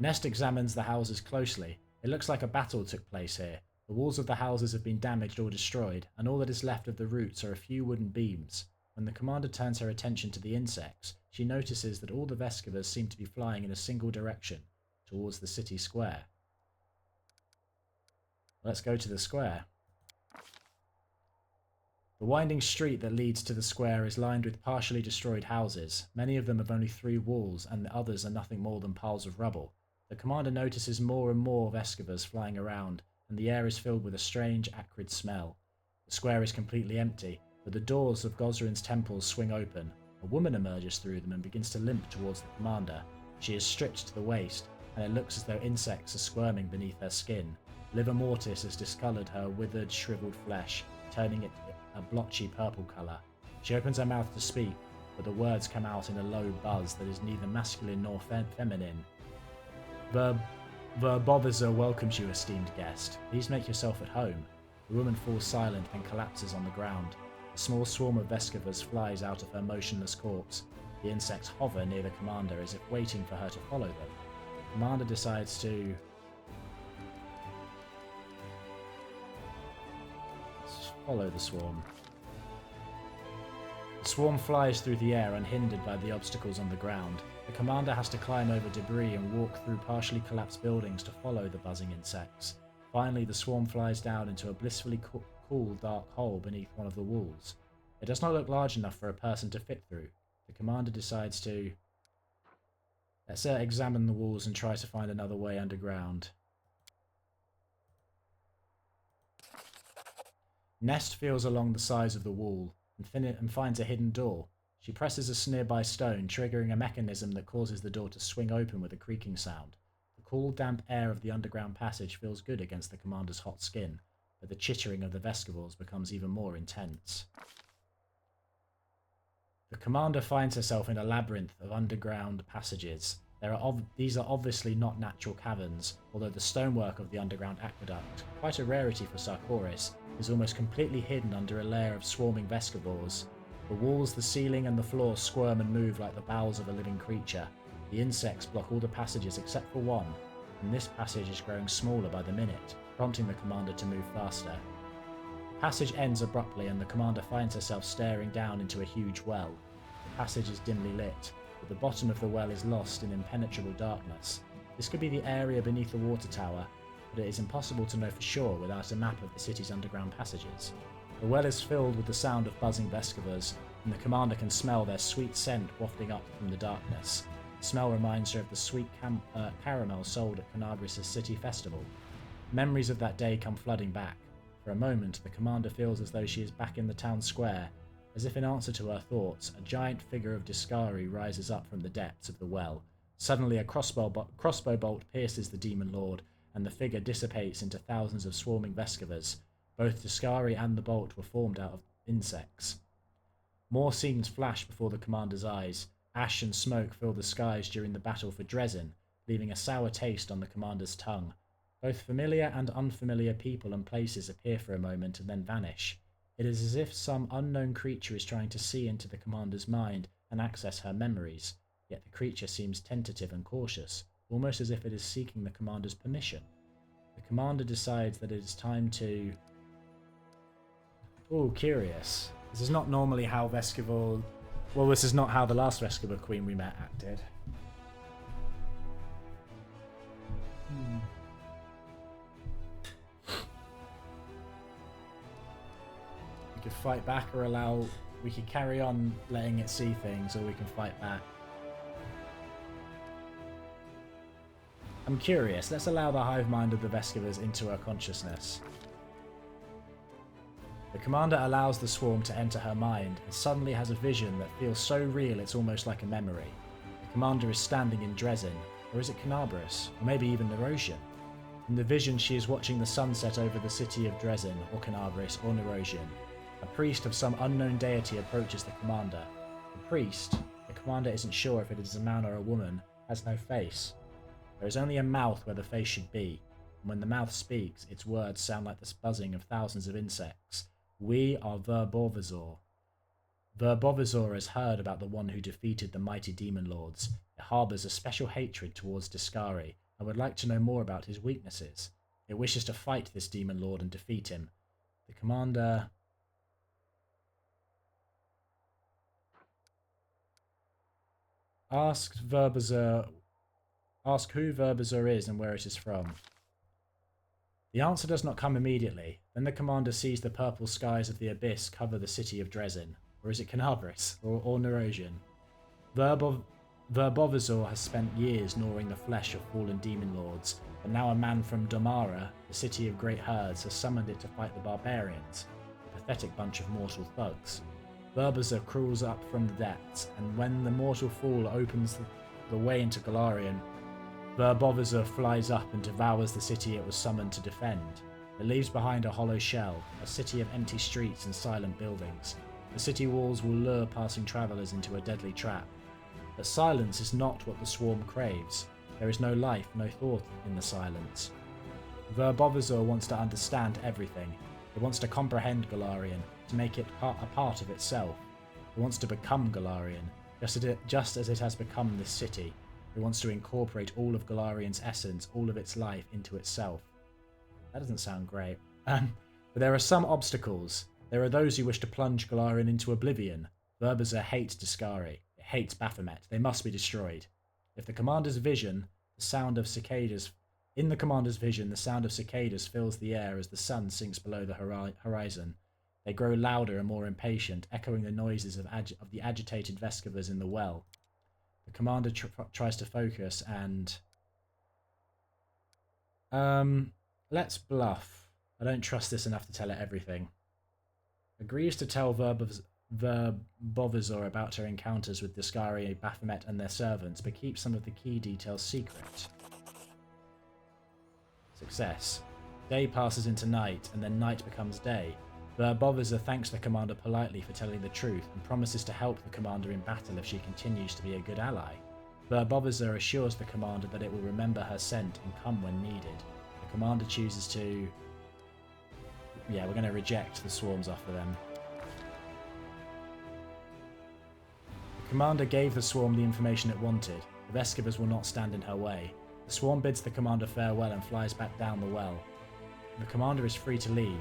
Nest examines the houses closely. It looks like a battle took place here. The walls of the houses have been damaged or destroyed, and all that is left of the roots are a few wooden beams. When the commander turns her attention to the insects, she notices that all the Vescovers seem to be flying in a single direction, towards the city square. Let's go to the square. The winding street that leads to the square is lined with partially destroyed houses. Many of them have only 3 walls, and the others are nothing more than piles of rubble. The commander notices more and more Vescovers flying around, and the air is filled with a strange, acrid smell. The square is completely empty, but the doors of Gozran's temples swing open. A woman emerges through them and begins to limp towards the commander. She is stripped to the waist, and it looks as though insects are squirming beneath her skin. Livor mortis has discoloured her withered, shriveled flesh, turning it a blotchy purple colour. She opens her mouth to speak, but the words come out in a low buzz that is neither masculine nor feminine. Verbovizer welcomes you, esteemed guest. Please make yourself at home. The woman falls silent and collapses on the ground. A small swarm of Vescovers flies out of her motionless corpse. The insects hover near the commander as if waiting for her to follow them. The commander decides to... follow the swarm. The swarm flies through the air unhindered by the obstacles on the ground. The commander has to climb over debris and walk through partially collapsed buildings to follow the buzzing insects. Finally, the swarm flies down into a blissfully cool dark hole beneath one of the walls. It does not look large enough for a person to fit through. The commander decides to... let's examine the walls and try to find another way underground. Nest feels along the sides of the wall and finds a hidden door. She presses a nearby stone, triggering a mechanism that causes the door to swing open with a creaking sound. The cool, damp air of the underground passage feels good against the commander's hot skin, but the chittering of the Vescovors becomes even more intense. The commander finds herself in a labyrinth of underground passages. These are obviously not natural caverns, although the stonework of the underground aqueduct, quite a rarity for Sarkoris, is almost completely hidden under a layer of swarming Vescovors. The walls, the ceiling, and the floor squirm and move like the bowels of a living creature. The insects block all the passages except for one, and this passage is growing smaller by the minute, prompting the commander to move faster. The passage ends abruptly, and the commander finds herself staring down into a huge well. The passage is dimly lit, but the bottom of the well is lost in impenetrable darkness. This could be the area beneath the water tower, but it is impossible to know for sure without a map of the city's underground passages. The well is filled with the sound of buzzing Vescovers, and the commander can smell their sweet scent wafting up from the darkness. The smell reminds her of the sweet caramel sold at Canabris' city festival. Memories of that day come flooding back. For a moment, the commander feels as though she is back in the town square. As if in answer to her thoughts, a giant figure of Discari rises up from the depths of the well. Suddenly, a crossbow bolt pierces the demon lord, and the figure dissipates into thousands of swarming Vescovas. Both Discari and the Bolt were formed out of insects. More scenes flash before the commander's eyes. Ash and smoke fill the skies during the battle for Dresden, leaving a sour taste on the commander's tongue. Both familiar and unfamiliar people and places appear for a moment and then vanish. It is as if some unknown creature is trying to see into the commander's mind and access her memories, yet the creature seems tentative and cautious, almost as if it is seeking the commander's permission. The commander decides that it is time to... Oh, curious. This is not normally how Vescoval... Well, this is not how the last Vescoval Queen we met acted. We could fight back or allow... We could carry on letting it see things, or we can fight back. I'm curious. Let's allow the hive mind of the Vescovas into her consciousness. The commander allows the swarm to enter her mind and suddenly has a vision that feels so real it's almost like a memory. The commander is standing in Dresden, or is it Canabris, or maybe even Nerosian? In the vision she is watching the sunset over the city of Dresden, or Canabris, or Nerosian. A priest of some unknown deity approaches the commander. The priest, the commander isn't sure if it is a man or a woman, has no face. There is only a mouth where the face should be, and when the mouth speaks, its words sound like the buzzing of thousands of insects. We are Verbovizor. Verbovizor has heard about the one who defeated the mighty demon lords. It harbours a special hatred towards Discari, and would like to know more about his weaknesses. It wishes to fight this demon lord and defeat him. The commander... Ask who Verbizor is and where it is from. The answer does not come immediately. Then the commander sees the purple skies of the abyss cover the city of Dresden. Or is it Canabris? Or Nerosian? Verbovizor has spent years gnawing the flesh of fallen demon lords, but now a man from Domara, the city of great herds, has summoned it to fight the barbarians, a pathetic bunch of mortal thugs. Verbizor crawls up from the depths, and when the mortal fall opens the way into Golarion, Verbovizor flies up and devours the city it was summoned to defend. It leaves behind a hollow shell, a city of empty streets and silent buildings. The city walls will lure passing travellers into a deadly trap. But silence is not what the swarm craves. There is no life, no thought in the silence. Verbovizor wants to understand everything. It wants to comprehend Golarion, to make it a part of itself. It wants to become Golarion, just as it has become this city. It wants to incorporate all of Golarion's essence, all of its life, into itself. That doesn't sound great. But there are some obstacles. There are those who wish to plunge Golarion into oblivion. Verbizor hates Discari. It hates Baphomet. They must be destroyed. If the commander's vision, the sound of cicadas... In the commander's vision, the sound of cicadas fills the air as the sun sinks below the horizon. They grow louder and more impatient, echoing the noises of the agitated Vescovas in the well. The commander tries to focus and... let's bluff. I don't trust this enough to tell it everything. Agrees to tell Verbovizor about her encounters with Discari, Baphomet and their servants, but keeps some of the key details secret. Success. Day passes into night, and then night becomes day. Verbovizor thanks the commander politely for telling the truth and promises to help the commander in battle if she continues to be a good ally. Verbovizor assures the commander that it will remember her scent and come when needed. The commander chooses to... Yeah, we're going to reject the swarm's offer then. The commander gave the swarm the information it wanted. The Vescovas will not stand in her way. The swarm bids the commander farewell and flies back down the well. The commander is free to leave.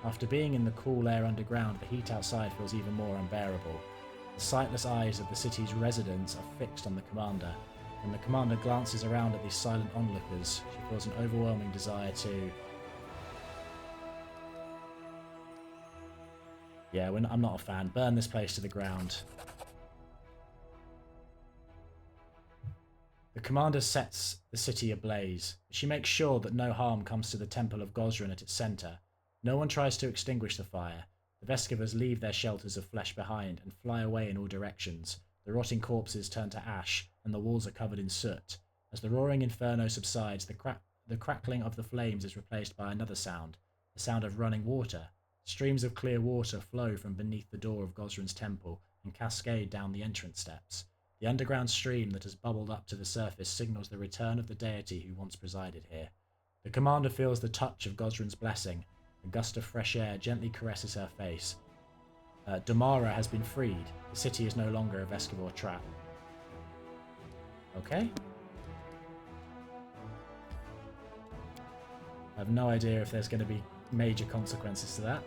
After being in the cool air underground, the heat outside feels even more unbearable. The sightless eyes of the city's residents are fixed on the commander. When the commander glances around at these silent onlookers, she feels an overwhelming desire to... Yeah, I'm not a fan. Burn this place to the ground. The commander sets the city ablaze. She makes sure that no harm comes to the temple of Gosran at its centre. No one tries to extinguish the fire. The Vescovas leave their shelters of flesh behind and fly away in all directions. The rotting corpses turn to ash, and the walls are covered in soot. As the roaring inferno subsides, the the crackling of the flames is replaced by another sound, the sound of running water. Streams of clear water flow from beneath the door of Gosrin's temple and cascade down the entrance steps. The underground stream that has bubbled up to the surface signals the return of the deity who once presided here. The commander feels the touch of Gosrin's blessing. A gust of fresh air gently caresses her face. Damara has been freed. The city is no longer a Vescivore trap. Okay. I have no idea if there's going to be major consequences to that.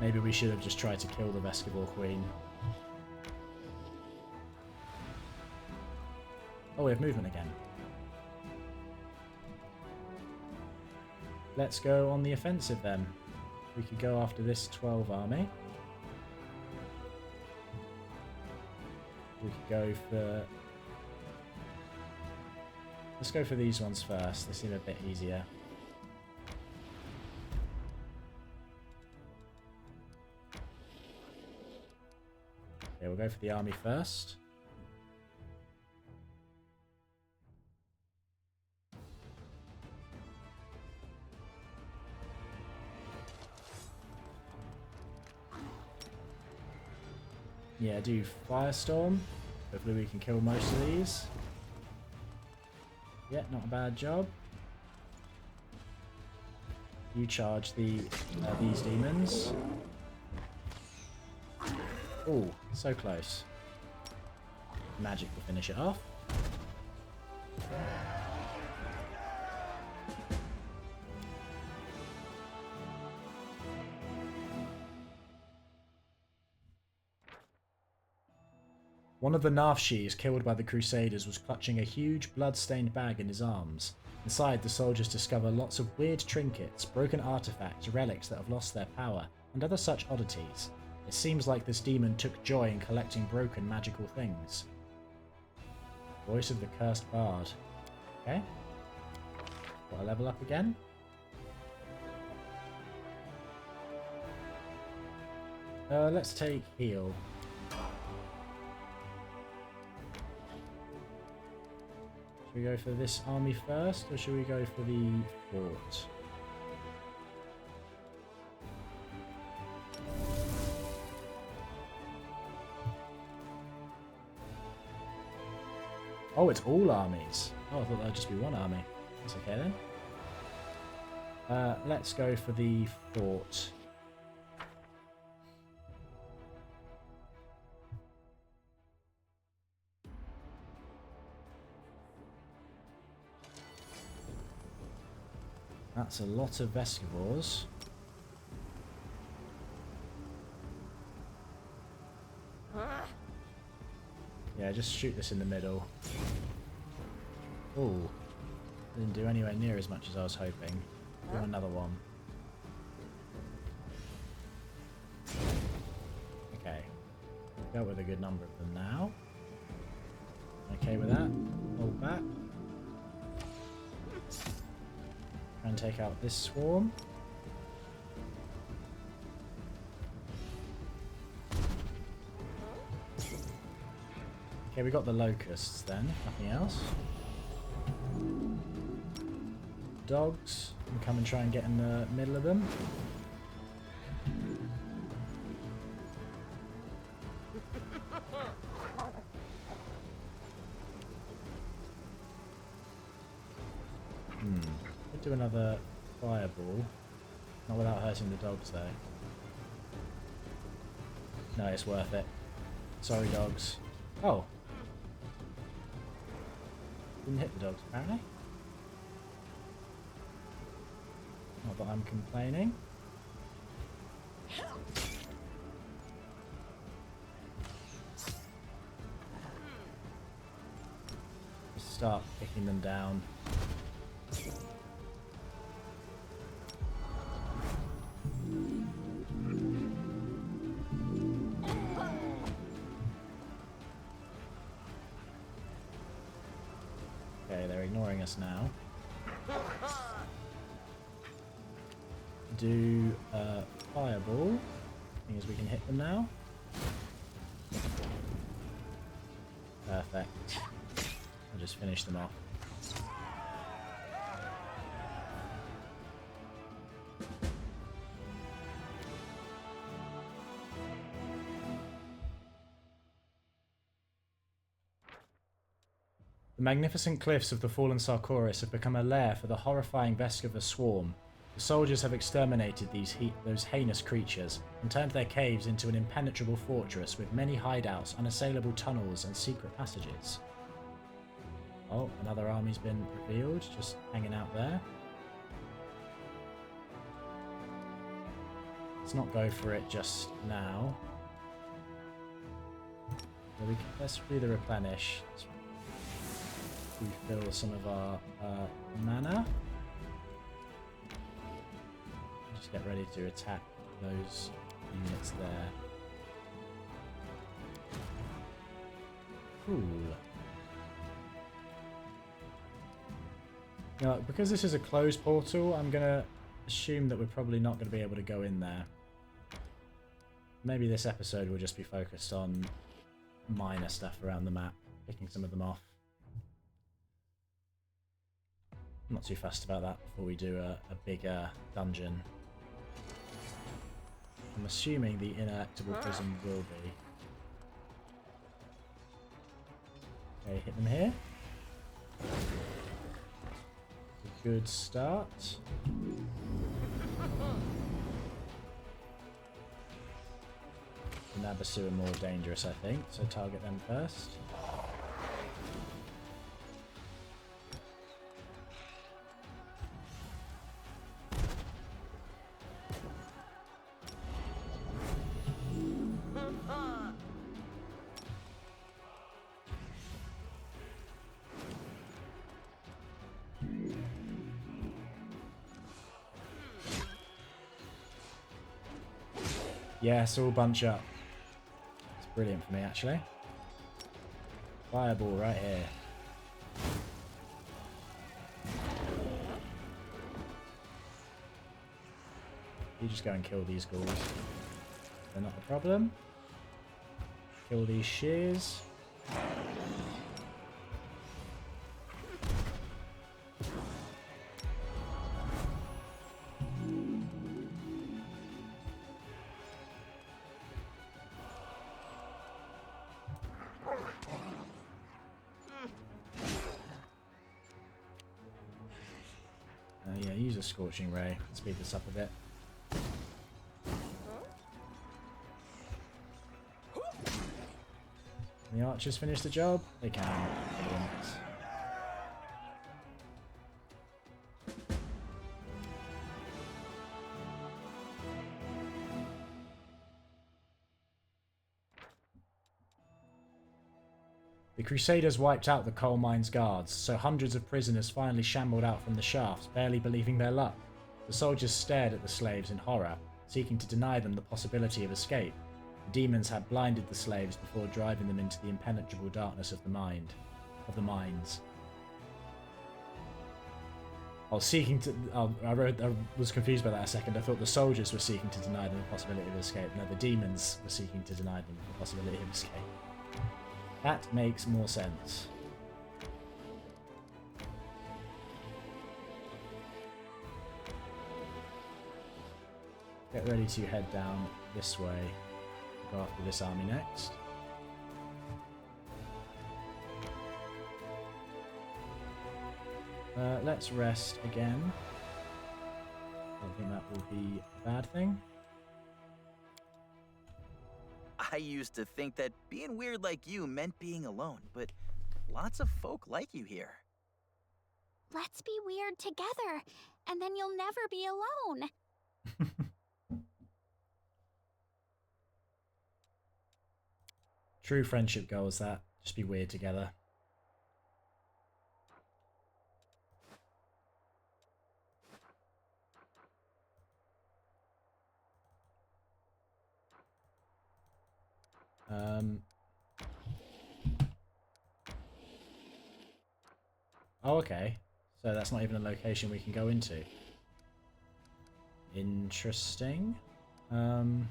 Maybe we should have just tried to kill the Vescivore Queen. Oh, we have movement again. Let's go on the offensive then. We could go after this 12 army. We could go for... Let's go for these ones first. They seem a bit easier. Okay, we'll go for the army first. Yeah, do Firestorm. Hopefully we can kill most of these. Yeah, not a bad job. You charge these demons. Oh, so close. Magic will finish it off. One of the Nafshis killed by the Crusaders was clutching a huge blood-stained bag in his arms. Inside, the soldiers discover lots of weird trinkets, broken artifacts, relics that have lost their power, and other such oddities. It seems like this demon took joy in collecting broken magical things. Voice of the Cursed Bard. Okay. Got to level up again. Let's take heal. Should we go for this army first, or should we go for the fort? Oh, it's all armies. Oh, I thought that would just be one army. That's okay then. Let's go for the fort. That's a lot of Vescivores. Yeah, just shoot this in the middle. Oh, didn't do anywhere near as much as I was hoping. Do another one. Okay, dealt with a good number of them now. Okay with that. Hold back. Try and take out this swarm. Okay, we got the locusts then, nothing else. Dogs, can come and try and get in the middle of them. Could do another fireball. Not without hurting the dogs though. No, it's worth it. Sorry dogs. Oh. Didn't hit the dogs apparently. Not that I'm complaining. Just start picking them down. Okay, they're ignoring us now. Do fireball. Thing is, we can hit them now. Perfect. I'll just finish them off. The magnificent cliffs of the fallen Sarkoris have become a lair for the horrifying Vescova swarm. The soldiers have exterminated those heinous creatures and turned their caves into an impenetrable fortress with many hideouts, unassailable tunnels, and secret passages. Oh, another army's been revealed, just hanging out there. Let's not go for it just now. Let's do the replenish. Let's refill some of our mana. Just get ready to attack those units there. Cool. Now, because this is a closed portal, I'm going to assume that we're probably not going to be able to go in there. Maybe this episode will just be focused on minor stuff around the map, picking some of them off. I'm not too fussed about that before we do a bigger dungeon. I'm assuming the ineluctable prison will be. Okay, hit them here. A good start. The Nabasu are more dangerous, I think, so target them first. Yes, all bunch up. It's brilliant for me, actually. Fireball right here. You just go and kill these ghouls. They're not a problem. Kill these shears. Yeah, use a Scorching Ray. Speed this up a bit. Can the archers finish the job? They can. Brilliant. The Crusaders wiped out the coal mine's guards, so hundreds of prisoners finally shambled out from the shafts, barely believing their luck. The soldiers stared at the slaves in horror, seeking to deny them the possibility of escape. The demons had blinded the slaves before driving them into the impenetrable darkness of the mines. I was confused by that a second. I thought the soldiers were seeking to deny them the possibility of escape. No, the demons were seeking to deny them the possibility of escape. That makes more sense. Get ready to head down this way. Go after this army next. Let's rest again. I don't think that will be a bad thing. I used to think that being weird like you meant being alone, but lots of folk like you here. Let's be weird together, and then you'll never be alone. True friendship goals, that. Just be weird together. Oh, okay. So that's not even a location we can go into. Interesting. In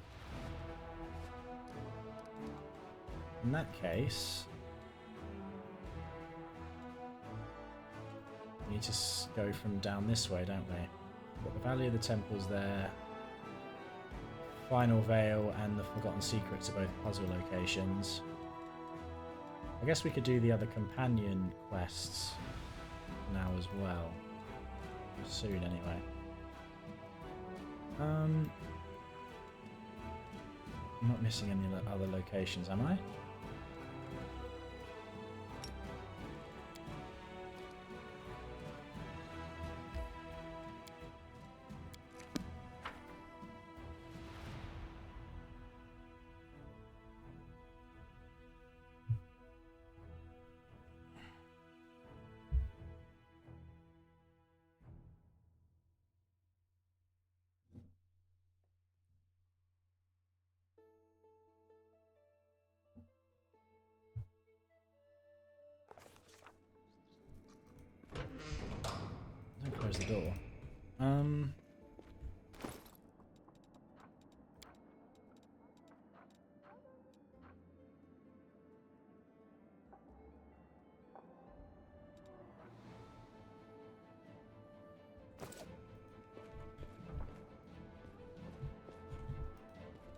that case, We need to go from down this way, don't we? We've got the Valley of the Temples there. Final Veil and the Forgotten Secrets are both puzzle locations. I guess we could do the other companion quests now as well. Soon, anyway. I'm not missing any other locations, am I? Don't close the door.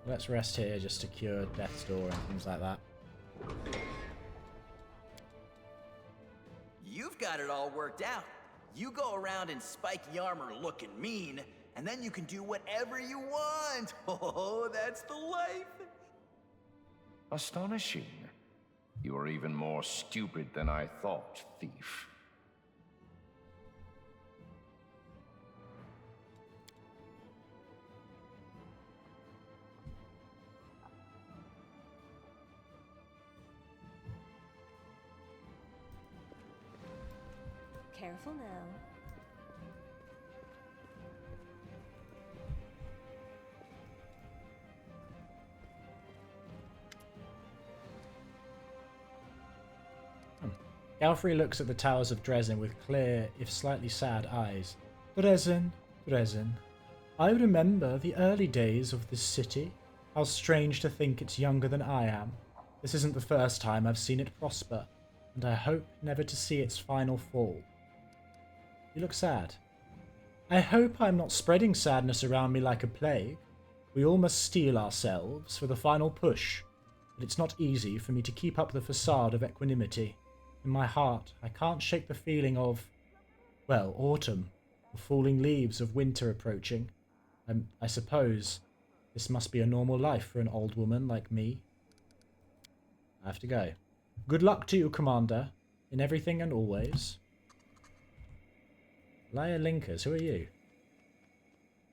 Let's rest here just to cure death's door and things like that. You've got it all worked out. You go around in spiky armor looking mean, and then you can do whatever you want. Oh, that's the life. Astonishing. You are even more stupid than I thought, thief. Careful now. Galfrey looks at the towers of Dresden with clear, if slightly sad eyes. Dresden, Dresden. I remember the early days of this city. How strange to think it's younger than I am. This isn't the first time I've seen it prosper, and I hope never to see its final fall. You look sad. I hope I'm not spreading sadness around me like a plague. We all must steel ourselves for the final push, but it's not easy for me to keep up the facade of equanimity. In my heart, I can't shake the feeling of, well, autumn, the falling leaves of winter approaching. I suppose this must be a normal life for an old woman like me. I have to go. Good luck to you, Commander, in everything and always. Laia Linkers, who are you?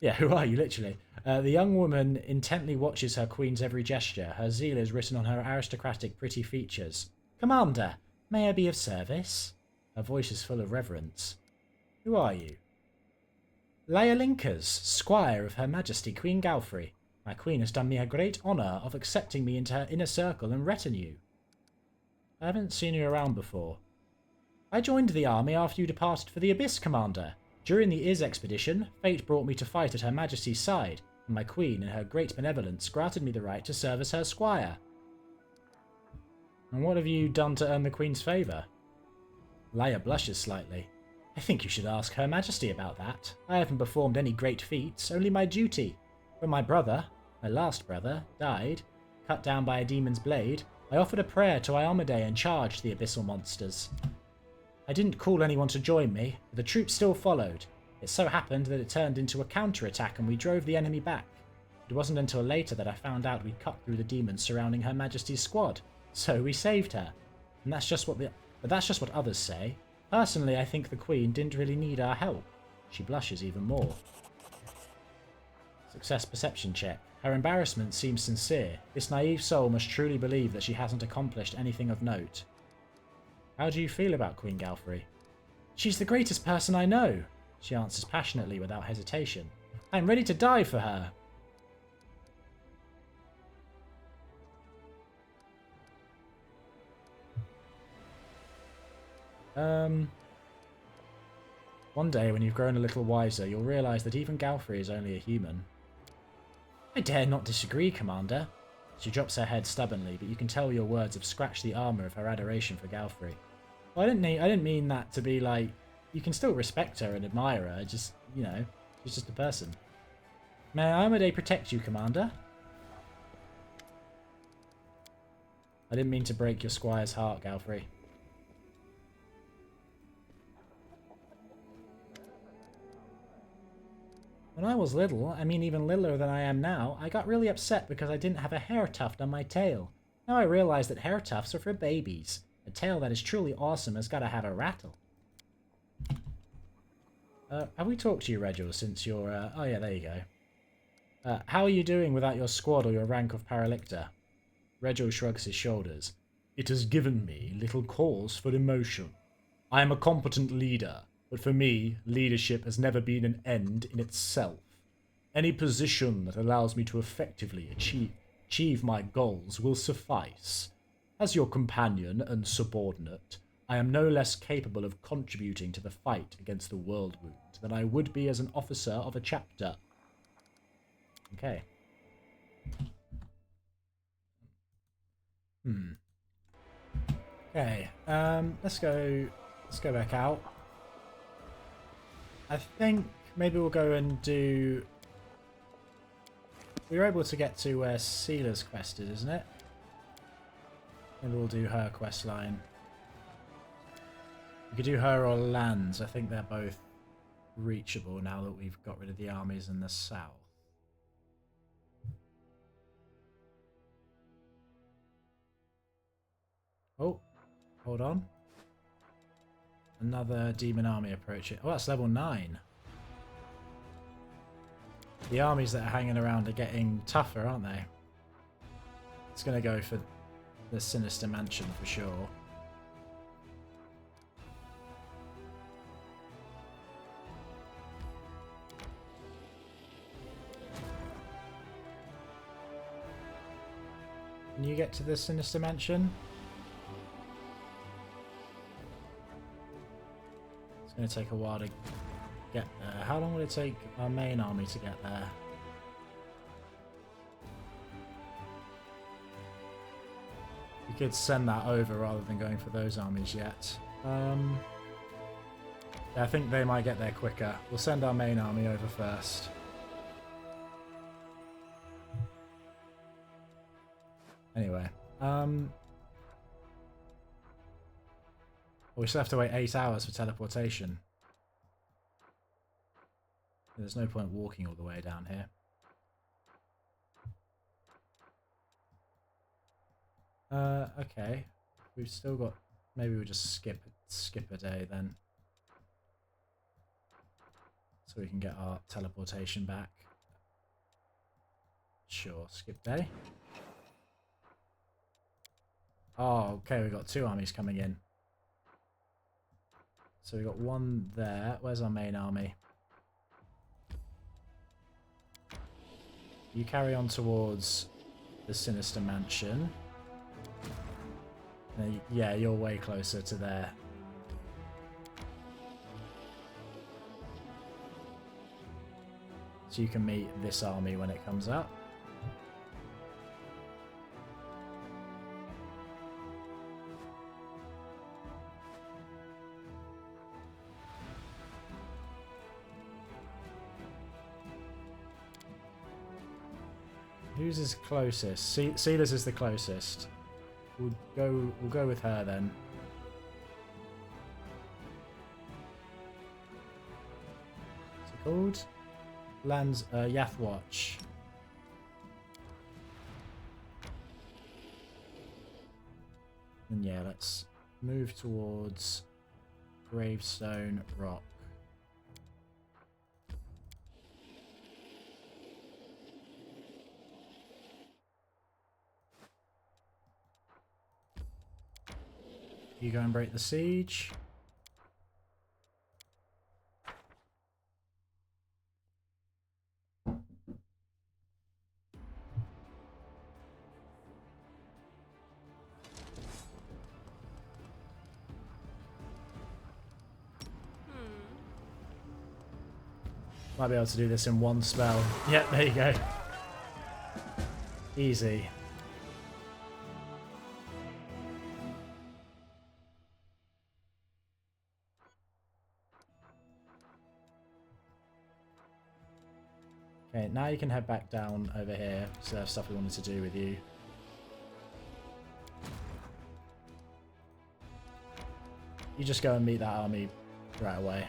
Yeah, who are you, literally? The young woman intently watches her queen's every gesture. Her zeal is written on her aristocratic, pretty features. Commander, may I be of service? Her voice is full of reverence. Who are you? Laia Linkers, squire of Her Majesty Queen Galfrey. My queen has done me a great honour of accepting me into her inner circle and retinue. I haven't seen you around before. I joined the army after you departed for the Abyss, Commander. During the Iz expedition, fate brought me to fight at Her Majesty's side, and my queen, in her great benevolence, granted me the right to serve as her squire. And what have you done to earn the queen's favour? Laia blushes slightly. I think you should ask Her Majesty about that. I haven't performed any great feats, only my duty. When my brother, my last brother, died, cut down by a demon's blade, I offered a prayer to Iomedae and charged the abyssal monsters. I didn't call anyone to join me, but the troops still followed. It so happened that it turned into a counterattack and we drove the enemy back. It wasn't until later that I found out we'd cut through the demons surrounding Her Majesty's squad. So we saved her. And that's just what others say. Personally, I think the Queen didn't really need our help. She blushes even more. Success perception check. Her embarrassment seems sincere. This naive soul must truly believe that she hasn't accomplished anything of note. How do you feel about Queen Galfrey? She's the greatest person I know, she answers passionately without hesitation. I'm ready to die for her. One day when you've grown a little wiser, you'll realise that even Galfrey is only a human. I dare not disagree, Commander. She drops her head stubbornly, but you can tell your words have scratched the armour of her adoration for Galfrey. Well, I didn't mean that to be like you can still respect her and admire her, just, you know, she's just a person. May Iomedae protect you, Commander? I didn't mean to break your squire's heart, Galfrey. When I was little, I mean even littler than I am now, I got really upset because I didn't have a hair tuft on my tail. Now I realize that hair tufts are for babies. A tail that is truly awesome has got to have a rattle. Have we talked to you, Regil, since your... oh yeah, there you go. How are you doing without your squad or your rank of Paralictor? Regil shrugs his shoulders. It has given me little cause for emotion. I am a competent leader, but for me, leadership has never been an end in itself. Any position that allows me to effectively achieve my goals will suffice. As your companion and subordinate, I am no less capable of contributing to the fight against the Worldwound than I would be as an officer of a chapter. Okay. Okay, let's go back out. I think maybe we'll go and do... We were able to get to where Seelah's quest is, isn't it? Maybe we'll do her quest line. We could do her or Lands. I think they're both reachable now that we've got rid of the armies in the south. Oh, hold on. Another demon army approaching. Oh, that's level 9. The armies that are hanging around are getting tougher, aren't they? It's going to go for the Sinister Mansion for sure. Can you get to the Sinister Mansion? It's going to take a while to get there. How long will it take our main army to get there? We could send that over rather than going for those armies yet. Yeah, I think they might get there quicker. We'll send our main army over first. Anyway, we still have to wait 8 hours for teleportation. There's no point walking all the way down here. Okay. We've still got... Maybe we'll just skip a day then. So we can get our teleportation back. Sure, skip day. Oh, okay, we've got 2 armies coming in. So we've got one there. Where's our main army? You carry on towards the Sinister Mansion. Yeah, you're way closer to there. So you can meet this army when it comes up. Whose is closest? Seelah's is the closest. We'll go with her then. What's it called? Lands Yathwatch. And yeah, let's move towards Gravestone Rock. You go and break the siege. Might be able to do this in one spell. Yep, there you go. Easy. now you can head back down over here. So there's stuff we wanted to do with you. You just go and meet that army right away.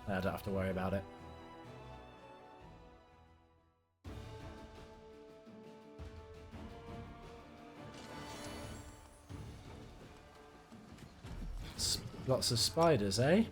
I don't have to worry about it. Lots of spiders, eh?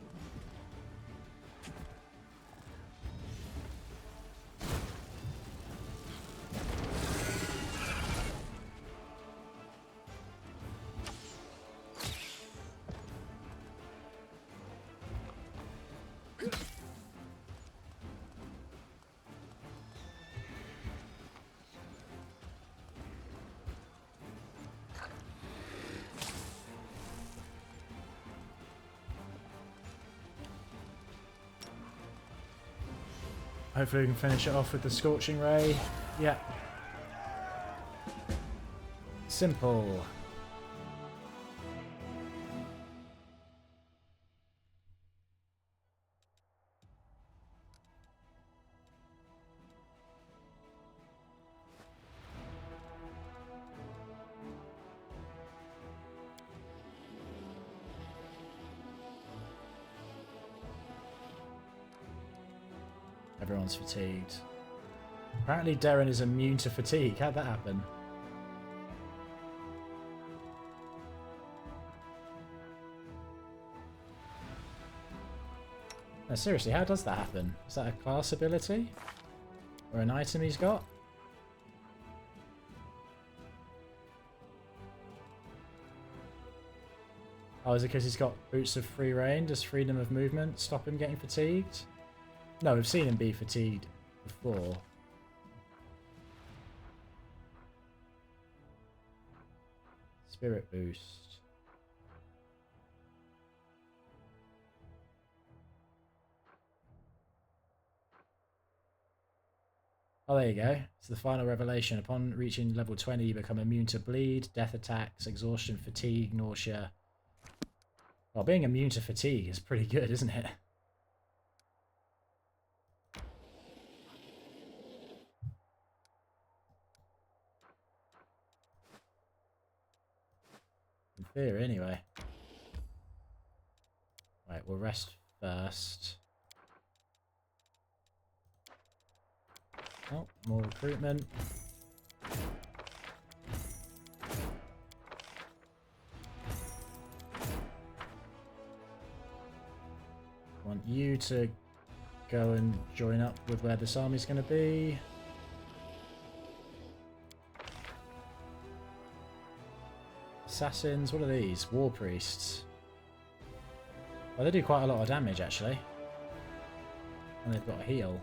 Hopefully we can finish it off with the Scorching Ray. Yeah. Simple. Everyone's fatigued. Apparently Darren is immune to fatigue. How'd that happen? No, seriously, how does that happen? Is that a class ability? Or an item he's got? Oh, is it because he's got boots of free reign? Does freedom of movement stop him getting fatigued? No, we've seen him be fatigued before. Spirit boost. Oh, there you go. It's the final revelation. Upon reaching level 20, you become immune to bleed, death attacks, exhaustion, fatigue, nausea. Well, being immune to fatigue is pretty good, isn't it? In theory, anyway. Right, we'll rest first. Oh, more recruitment. Want you to go and join up with where this army's going to be. Assassins, what are these? War priests. Well, they do quite a lot of damage, actually. And they've got a heal.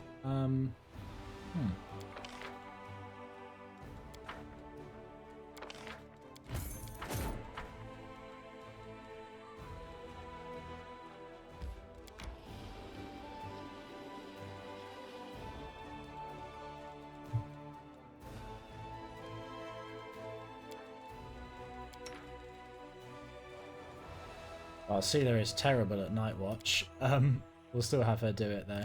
Oh, Seelah is terrible at Night Watch. We'll still have her do it though.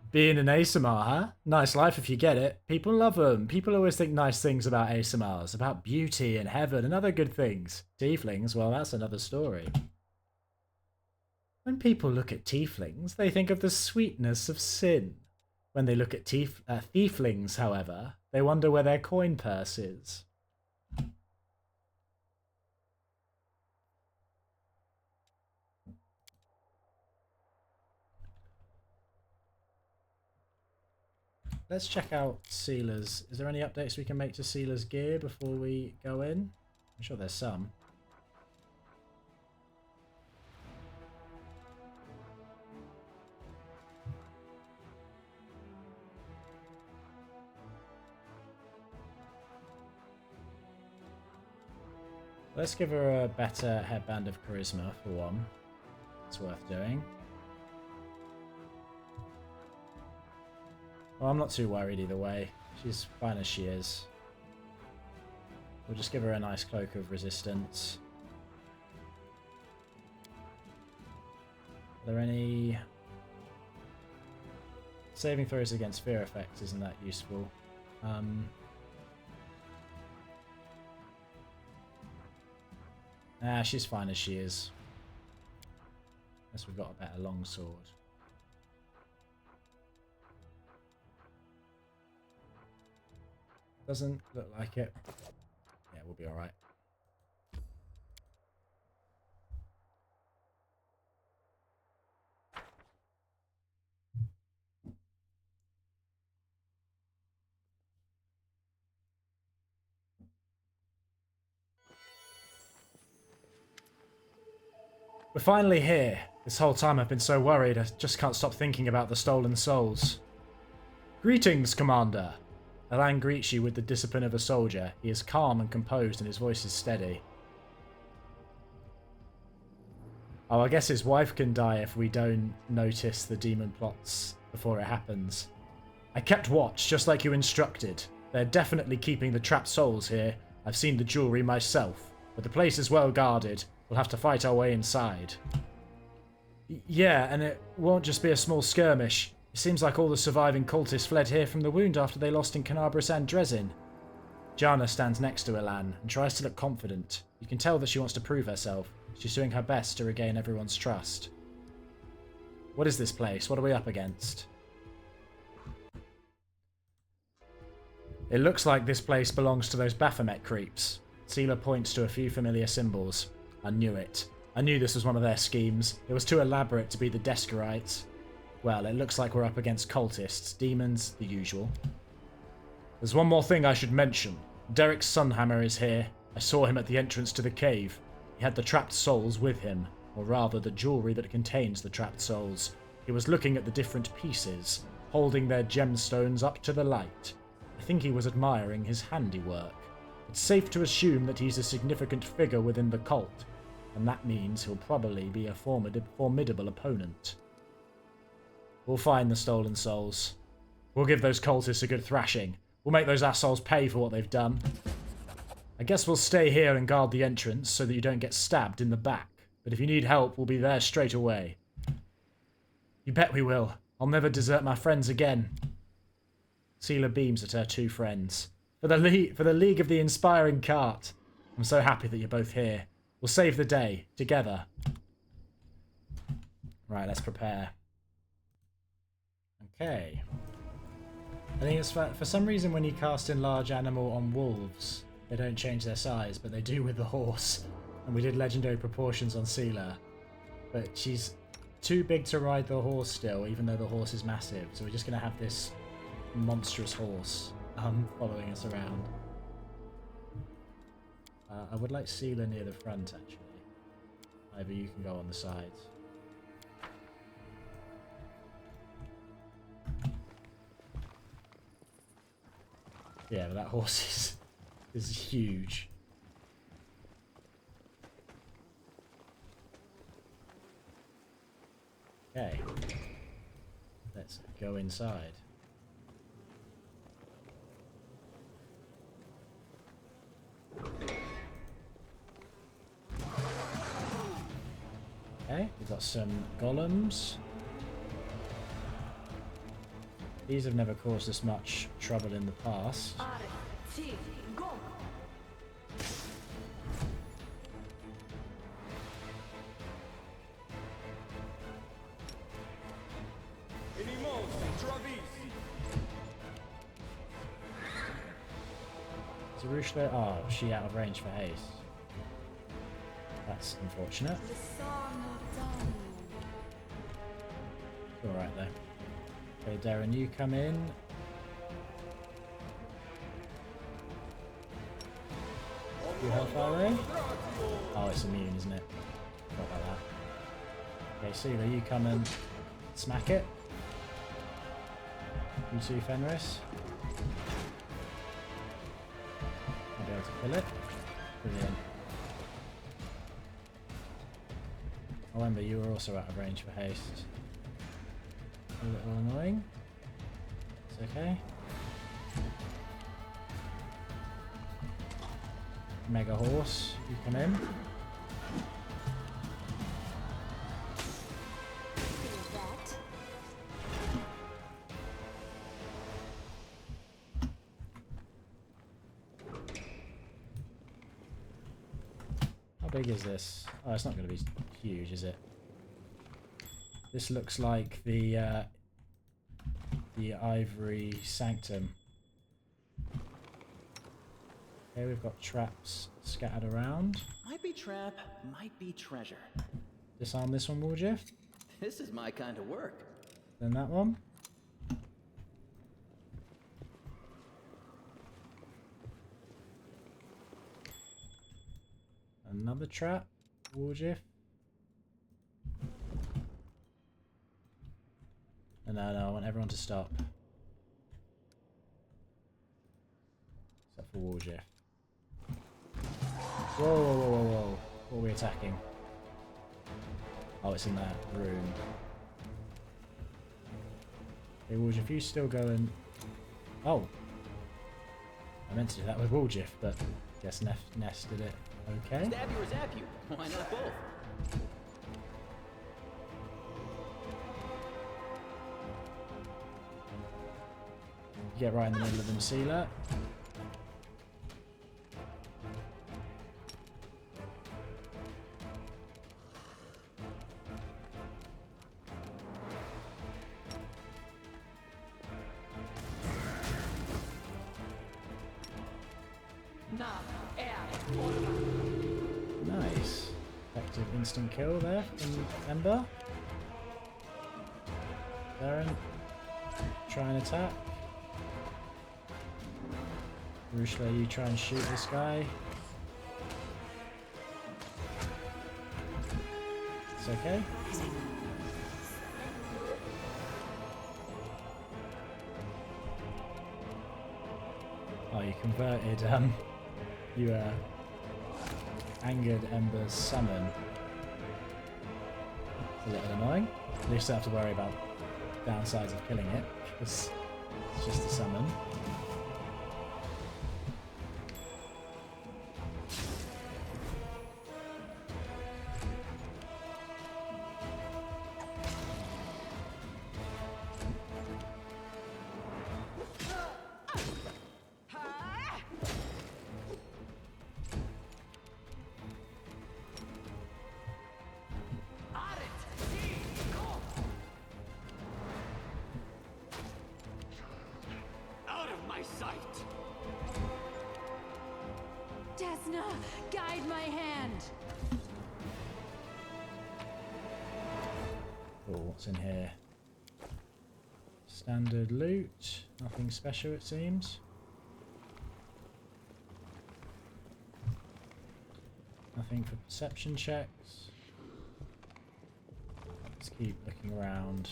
Being an ASMR, huh? Nice life if you get it. People love them. People always think nice things about ASMRs, about beauty and heaven and other good things. Tieflings, well, that's another story. When people look at tieflings, they think of the sweetness of sin. When they look at thieflings, however, they wonder where their coin purse is. Let's check out Seelah's. Is there any updates we can make to Seelah's gear before we go in? I'm sure there's some. Let's give her a better headband of charisma for one. It's worth doing. Well, I'm not too worried either way. She's fine as she is. We'll just give her a nice cloak of resistance. Are there any... Saving throws against fear effects isn't that useful. She's fine as she is. Unless we've got a better longsword. Doesn't look like it. Yeah, we'll be alright. We're finally here. This whole time I've been so worried, I just can't stop thinking about the stolen souls. Greetings, Commander. Elan greets you with the discipline of a soldier. He is calm and composed and his voice is steady. Oh, I guess his wife can die if we don't notice the demon plots before it happens. I kept watch, just like you instructed. They're definitely keeping the trapped souls here. I've seen the jewelry myself, but the place is well guarded. We'll have to fight our way inside. Yeah, and it won't just be a small skirmish. It seems like all the surviving cultists fled here from the wound after they lost in Canabras and Drezin. Jana stands next to Elan and tries to look confident. You can tell that she wants to prove herself. She's doing her best to regain everyone's trust. What is this place? What are we up against? It looks like this place belongs to those Baphomet creeps. Seelah points to a few familiar symbols. I knew it. I knew this was one of their schemes. It was too elaborate to be the Deskerites. Well, it looks like we're up against cultists, demons, the usual. There's one more thing I should mention. Derek's Sunhammer is here. I saw him at the entrance to the cave. He had the trapped souls with him, or rather the jewelry that contains the trapped souls. He was looking at the different pieces, holding their gemstones up to the light. I think he was admiring his handiwork. It's safe to assume that he's a significant figure within the cult, and that means he'll probably be a formidable opponent. We'll find the stolen souls. We'll give those cultists a good thrashing. We'll make those assholes pay for what they've done. I guess we'll stay here and guard the entrance so that you don't get stabbed in the back. But if you need help, we'll be there straight away. You bet we will. I'll never desert my friends again. Seelah beams at her two friends. For the League of the Inspiring Cart. I'm so happy that you're both here. We'll save the day, together. Right, let's prepare. Okay. I think it's for some reason when you cast Enlarge Animal on wolves, they don't change their size, but they do with the horse. And we did Legendary Proportions on Seelah. But she's too big to ride the horse still, even though the horse is massive. So we're just going to have this monstrous horse following us around. I would like Seelah near the front, actually. Either you can go on the sides. Yeah, but that horse is huge. Okay. Let's go inside. Okay, we've got some golems. These have never caused us much trouble in the past. Is Roosh there? Oh, is she out of range for haste? That's unfortunate. Alright though. Okay, Darren, you come in. You hellfire ray? Oh, it's immune, isn't it? Forgot about that. Okay, Seelah, you come and smack it. You too, Fenris. I'll be able to kill it. Brilliant. I remember you were also out of range for haste. A little annoying. It's okay. Mega Horse, you come in. big is this? Oh, it's not going to be huge, is it? This looks like the Ivory Sanctum. Okay, we've got traps scattered around. Might be trap, might be treasure. Disarm this one, Warjiff. This is my kind of work. Then that one. Another trap, Warjiff. No, I want everyone to stop. Except for Warjiff. Whoa. What are we attacking? Oh, it's in that room. Okay, Warjiff, you still going... Oh! I meant to do that with Warjiff, but guess Ness did it. Okay. Stab you or zap you? Why not both? Get right in the middle of them, Seelah. Nice. Effective instant kill there from Ember. Darren, try and attack. Rushla, you try and shoot this guy. It's okay. Oh, you converted, you angered Ember's summon. It's a little annoying. You still have to worry about downsides of killing it, because it's just a summon. Desna, guide my hand. Oh, what's in here? Standard loot. Nothing special, it seems. Nothing for perception checks. Let's keep looking around.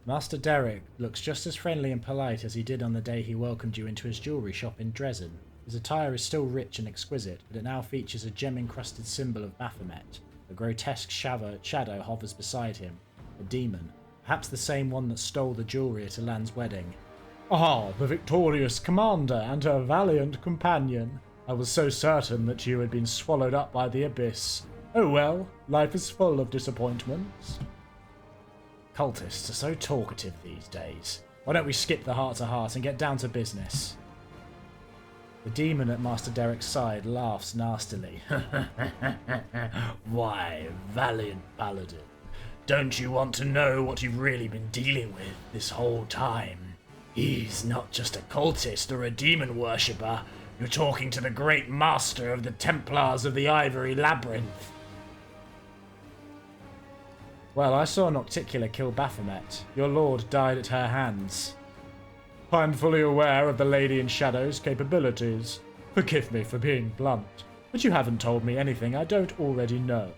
Master Derek looks just as friendly and polite as he did on the day he welcomed you into his jewellery shop in Dresden. His attire is still rich and exquisite, but it now features a gem-encrusted symbol of Baphomet. A grotesque shadow hovers beside him, a demon, perhaps the same one that stole the jewellery at Elan's wedding. Ah, the victorious commander and her valiant companion. I was so certain that you had been swallowed up by the abyss. Oh well, life is full of disappointments. Cultists are so talkative these days. Why don't we skip the heart-to-heart and get down to business? The demon at Master Derek's side laughs nastily. Why, valiant paladin, don't you want to know what you've really been dealing with this whole time? He's not just a cultist or a demon worshipper. You're talking to the great master of the Templars of the Ivory Labyrinth. Well, I saw Nocticula kill Baphomet. Your lord died at her hands. I'm fully aware of the Lady in Shadow's capabilities. Forgive me for being blunt, but you haven't told me anything I don't already know.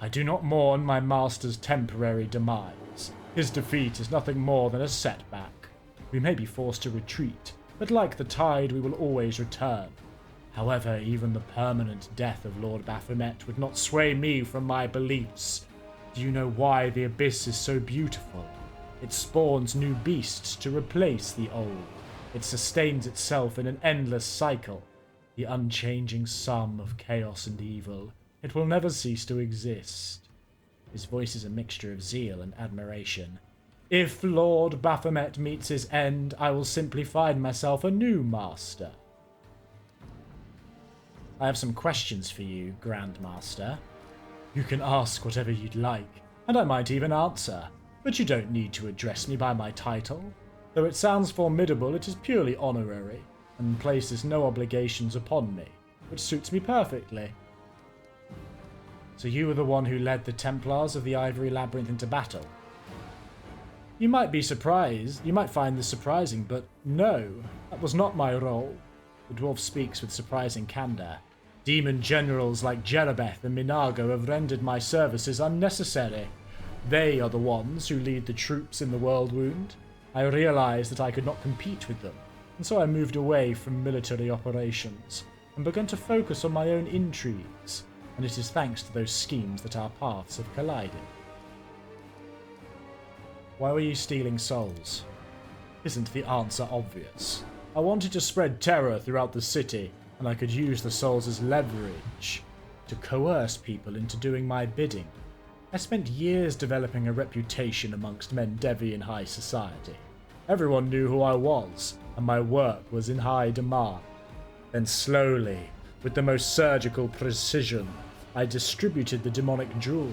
I do not mourn my master's temporary demise. His defeat is nothing more than a setback. We may be forced to retreat, but like the tide, we will always return. However, even the permanent death of Lord Baphomet would not sway me from my beliefs. Do you know why the Abyss is so beautiful? It spawns new beasts to replace the old. It sustains itself in an endless cycle. The unchanging sum of chaos and evil. It will never cease to exist. His voice is a mixture of zeal and admiration. If Lord Baphomet meets his end, I will simply find myself a new master. I have some questions for you, Grandmaster. You can ask whatever you'd like, and I might even answer, but you don't need to address me by my title. Though it sounds formidable, it is purely honorary, and places no obligations upon me, which suits me perfectly. So you were the one who led the Templars of the Ivory Labyrinth into battle? You might be surprised, you might find this surprising, but no, that was not my role. The dwarf speaks with surprising candor. Demon generals like Jerebeth and Minago have rendered my services unnecessary. They are the ones who lead the troops in the Worldwound. I realized that I could not compete with them, and so I moved away from military operations and began to focus on my own intrigues, and it is thanks to those schemes that our paths have collided. Why were you stealing souls? Isn't the answer obvious? I wanted to spread terror throughout the city, and I could use the souls as leverage to coerce people into doing my bidding. I spent years developing a reputation amongst Mendevi in high society. Everyone knew who I was, and my work was in high demand. Then slowly, with the most surgical precision, I distributed the demonic jewelry.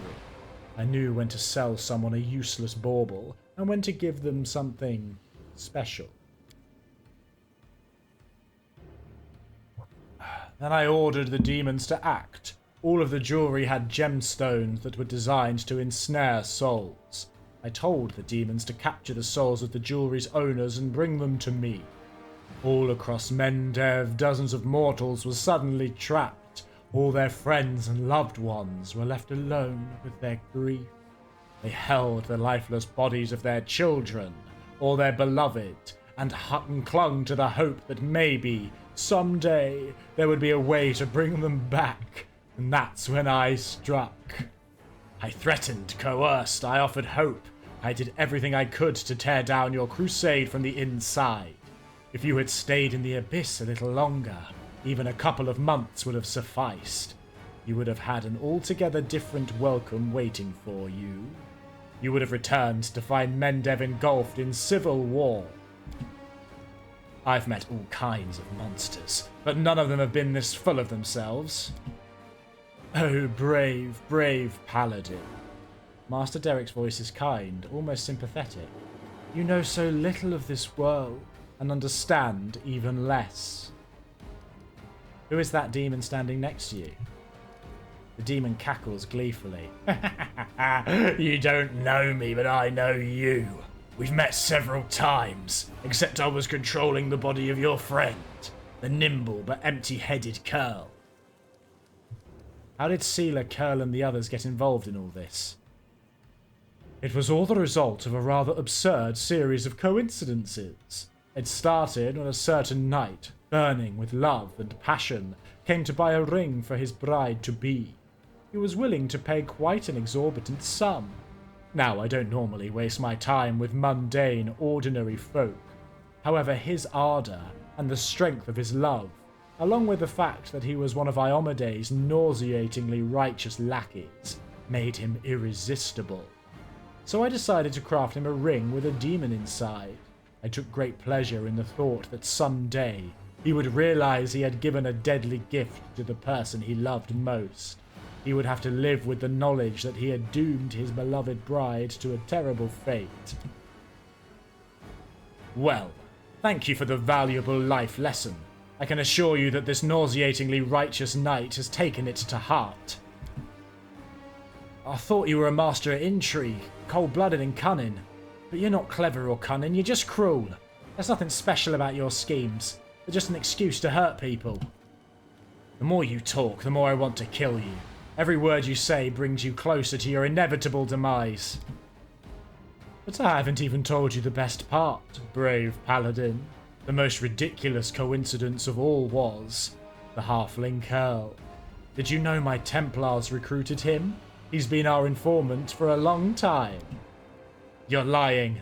I knew when to sell someone a useless bauble, and when to give them something special. Then I ordered the demons to act. All of the jewelry had gemstones that were designed to ensnare souls. I told the demons to capture the souls of the jewelry's owners and bring them to me. All across Mendev, dozens of mortals were suddenly trapped. All their friends and loved ones were left alone with their grief. They held the lifeless bodies of their children or their beloved and clung to the hope that maybe, someday, there would be a way to bring them back. And that's when I struck. I threatened, coerced, I offered hope. I did everything I could to tear down your crusade from the inside. If you had stayed in the abyss a little longer, even a couple of months would have sufficed. You would have had an altogether different welcome waiting for you. You would have returned to find Mendev engulfed in civil war. I've met all kinds of monsters, but none of them have been this full of themselves. Oh, brave, brave paladin. Master Derek's voice is kind, almost sympathetic. You know so little of this world, and understand even less. Who is that demon standing next to you? The demon cackles gleefully. You don't know me, but I know you. We've met several times, except I was controlling the body of your friend, the nimble but empty-headed Curl. How did Seelah, Curl, and the others get involved in all this? It was all the result of a rather absurd series of coincidences. It started when a certain knight, burning with love and passion, came to buy a ring for his bride-to-be. He was willing to pay quite an exorbitant sum. Now, I don't normally waste my time with mundane, ordinary folk. However, his ardour and the strength of his love, along with the fact that he was one of Iomede's nauseatingly righteous lackeys, made him irresistible. So I decided to craft him a ring with a demon inside. I took great pleasure in the thought that someday he would realize he had given a deadly gift to the person he loved most. He would have to live with the knowledge that he had doomed his beloved bride to a terrible fate. Well, thank you for the valuable life lesson. I can assure you that this nauseatingly righteous knight has taken it to heart. I thought you were a master at intrigue, cold-blooded and cunning. But you're not clever or cunning, you're just cruel. There's nothing special about your schemes. They're just an excuse to hurt people. The more you talk, the more I want to kill you. Every word you say brings you closer to your inevitable demise. But I haven't even told you the best part, brave paladin. The most ridiculous coincidence of all was the halfling Curl. Did you know my Templars recruited him? He's been our informant for a long time. You're lying.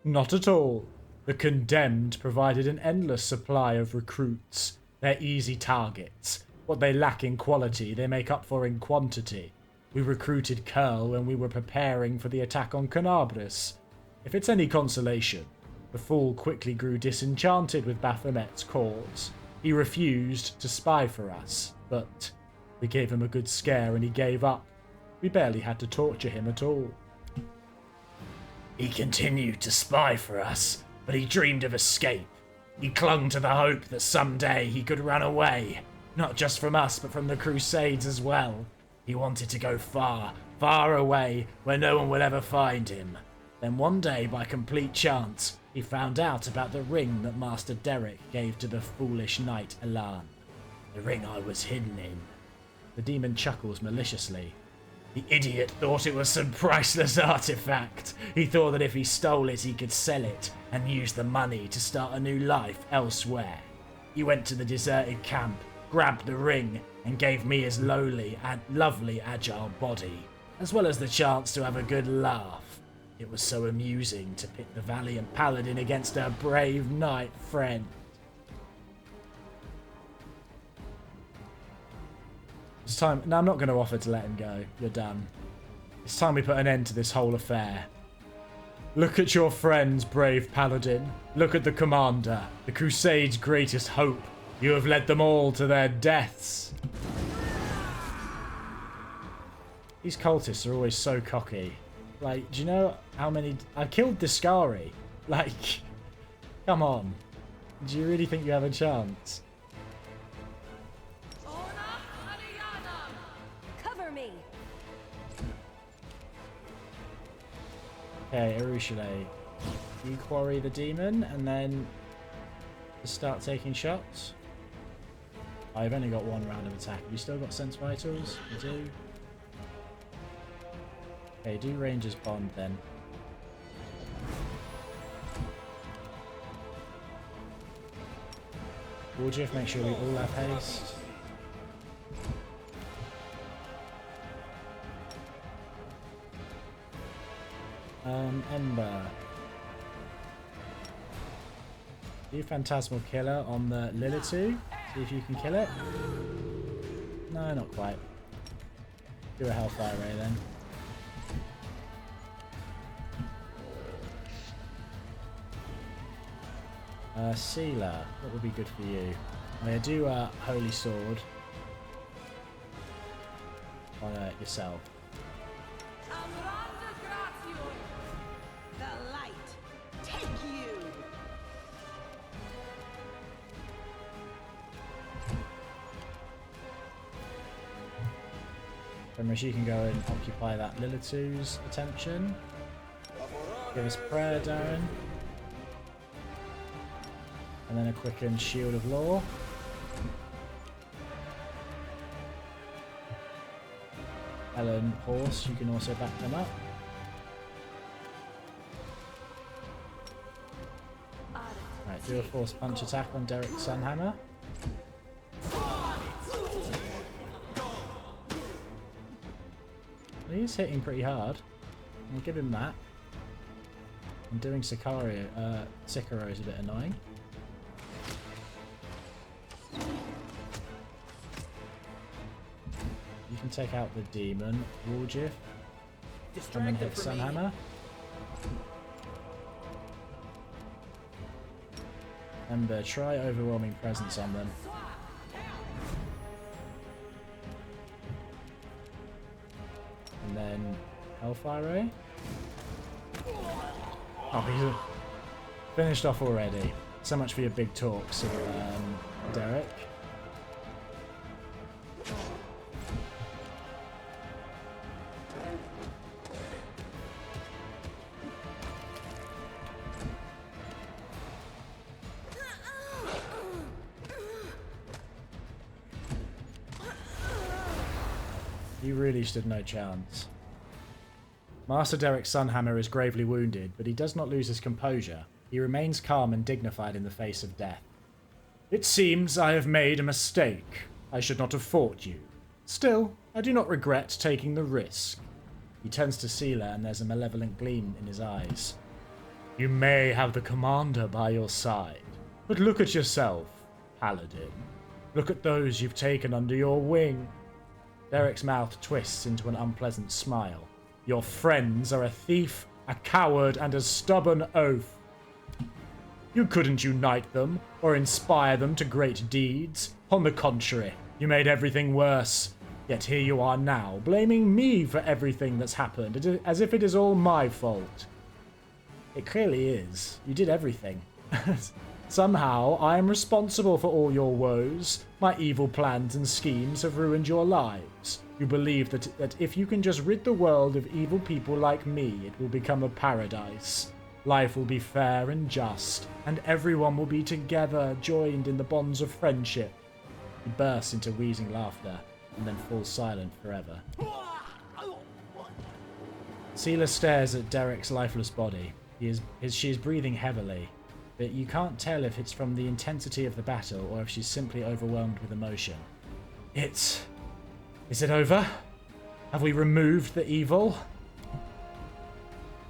Not at all. The Condemned provided an endless supply of recruits. They're easy targets. What they lack in quality, they make up for in quantity. We recruited Curl when we were preparing for the attack on Canabris. If it's any consolation, the fool quickly grew disenchanted with Baphomet's cause. He refused to spy for us, but we gave him a good scare and he gave up. We barely had to torture him at all. He continued to spy for us, but he dreamed of escape. He clung to the hope that someday he could run away, not just from us, but from the Crusades as well. He wanted to go far, far away, where no one would ever find him. Then one day, by complete chance, he found out about the ring that Master Derek gave to the foolish knight Elan. The ring I was hidden in. The demon chuckles maliciously. The idiot thought it was some priceless artifact. He thought that if he stole it, he could sell it and use the money to start a new life elsewhere. He went to the deserted camp, grabbed the ring, and gave me his lowly and lovely agile body, as well as the chance to have a good laugh. It was so amusing to pit the valiant paladin against a brave knight friend. It's time. No, I'm not going to offer to let him go. You're done. It's time we put an end to this whole affair. Look at your friends, brave paladin. Look at the commander, the Crusade's greatest hope. You have led them all to their deaths. These cultists are always so cocky. Like, do you know how many... I killed Discari. Like, come on. Do you really think you have a chance? Cover me. Okay, Arushale. You quarry the demon and then just start taking shots. I've only got one round of attack. Have you still got sense vitals? You do. Okay, do Ranger's Bond then. Warjiff, make sure we all have haste. Ember. Do Phantasmal Killer on the Lilitu. See if you can kill it. No, not quite. Do a Hellfire Ray then. Seelah, what would be good for you? I'm going to do a Holy Sword on yourself. The light, take you. Then she can go and occupy that Lilitu's attention. Give us prayer, Darren. And then a quickened Shield of Law. Elan, Horse, you can also back them up. Right, do a Force Punch attack on Derek Sunhammer. He's hitting pretty hard. I'll give him that. And doing Sicario, Sicaro is a bit annoying. You can take out the demon, Warjiff. Come and hit Sunhammer. And try Overwhelming Presence on them. And then Hellfire Ray. Oh, he's finished off already. So much for your big talks, Derek. You really stood no chance. Master Derek Sunhammer is gravely wounded, but he does not lose his composure. He remains calm and dignified in the face of death. It seems I have made a mistake. I should not have fought you. Still, I do not regret taking the risk. He turns to Seelah and there's a malevolent gleam in his eyes. You may have the commander by your side, but look at yourself, Paladin. Look at those you've taken under your wing. Derek's mouth twists into an unpleasant smile. Your friends are a thief, a coward, and a stubborn oaf. You couldn't unite them or inspire them to great deeds. On the contrary, you made everything worse. Yet here you are now, blaming me for everything that's happened, as if it is all my fault. It clearly is. You did everything. Somehow, I am responsible for all your woes. My evil plans and schemes have ruined your lives. You believe that if you can just rid the world of evil people like me, it will become a paradise. Life will be fair and just, and everyone will be together, joined in the bonds of friendship. He bursts into wheezing laughter, and then falls silent forever. Seelah stares at Derek's lifeless body. She is breathing heavily, but you can't tell if it's from the intensity of the battle or if she's simply overwhelmed with emotion. Is it over? Have we removed the evil?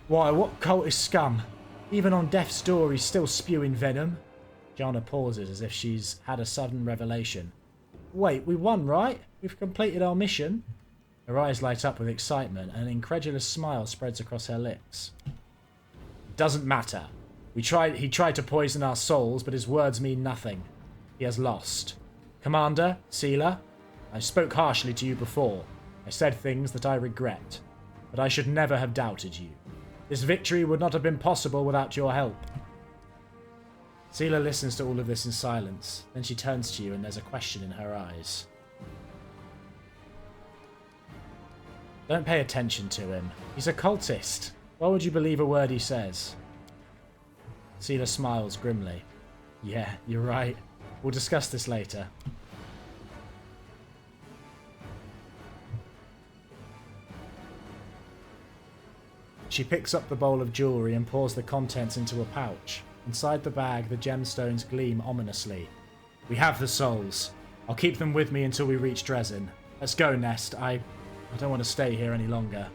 Why, what cultist scum? Even on death's door, he's still spewing venom. Jana pauses as if she's had a sudden revelation. Wait, we won, right? We've completed our mission. Her eyes light up with excitement, and an incredulous smile spreads across her lips. It doesn't matter. He tried to poison our souls, but his words mean nothing. He has lost. Commander, Seelah, I spoke harshly to you before. I said things that I regret. But I should never have doubted you. This victory would not have been possible without your help. Seelah listens to all of this in silence. Then she turns to you and there's a question in her eyes. Don't pay attention to him. He's a cultist. Why would you believe a word he says? Seelah smiles grimly. Yeah, you're right. We'll discuss this later. She picks up the bowl of jewelry and pours the contents into a pouch. Inside the bag, the gemstones gleam ominously. We have the souls. I'll keep them with me until we reach Dresden. Let's go, Nest. I don't want to stay here any longer.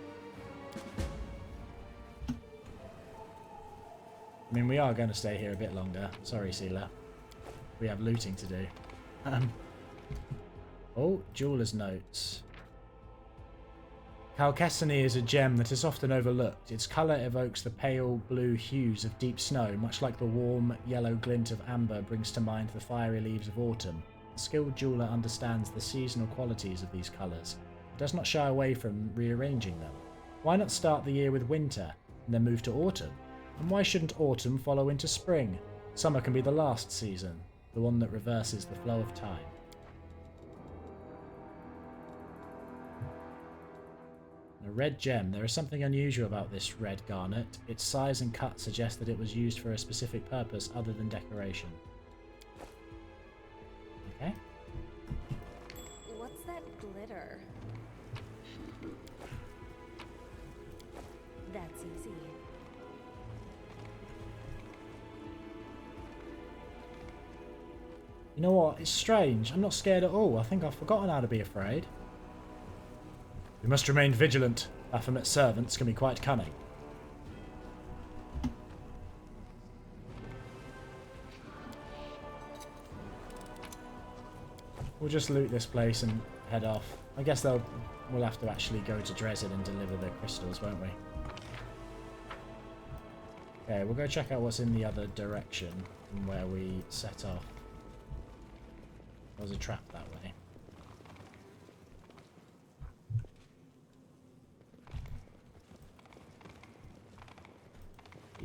I mean, we are going to stay here a bit longer. Sorry, Seelah. We have looting to do. Oh, jeweler's notes. Calcesony is a gem that is often overlooked. Its colour evokes the pale blue hues of deep snow, much like the warm yellow glint of amber brings to mind the fiery leaves of autumn. A skilled jeweller understands the seasonal qualities of these colours, but does not shy away from rearranging them. Why not start the year with winter, and then move to autumn? And why shouldn't autumn follow into spring? Summer can be the last season, the one that reverses the flow of time. A red gem. There is something unusual about this red garnet. Its size and cut suggest that it was used for a specific purpose other than decoration. Okay. What's that glitter? That's easy. You know what? It's strange. I'm not scared at all. I think I've forgotten how to be afraid. We must remain vigilant. Baphomet servants can be quite cunning. We'll just loot this place and head off. I guess we'll have to actually go to Dresden and deliver the crystals, won't we? Okay, we'll go check out what's in the other direction from where we set off. There was a trap that way.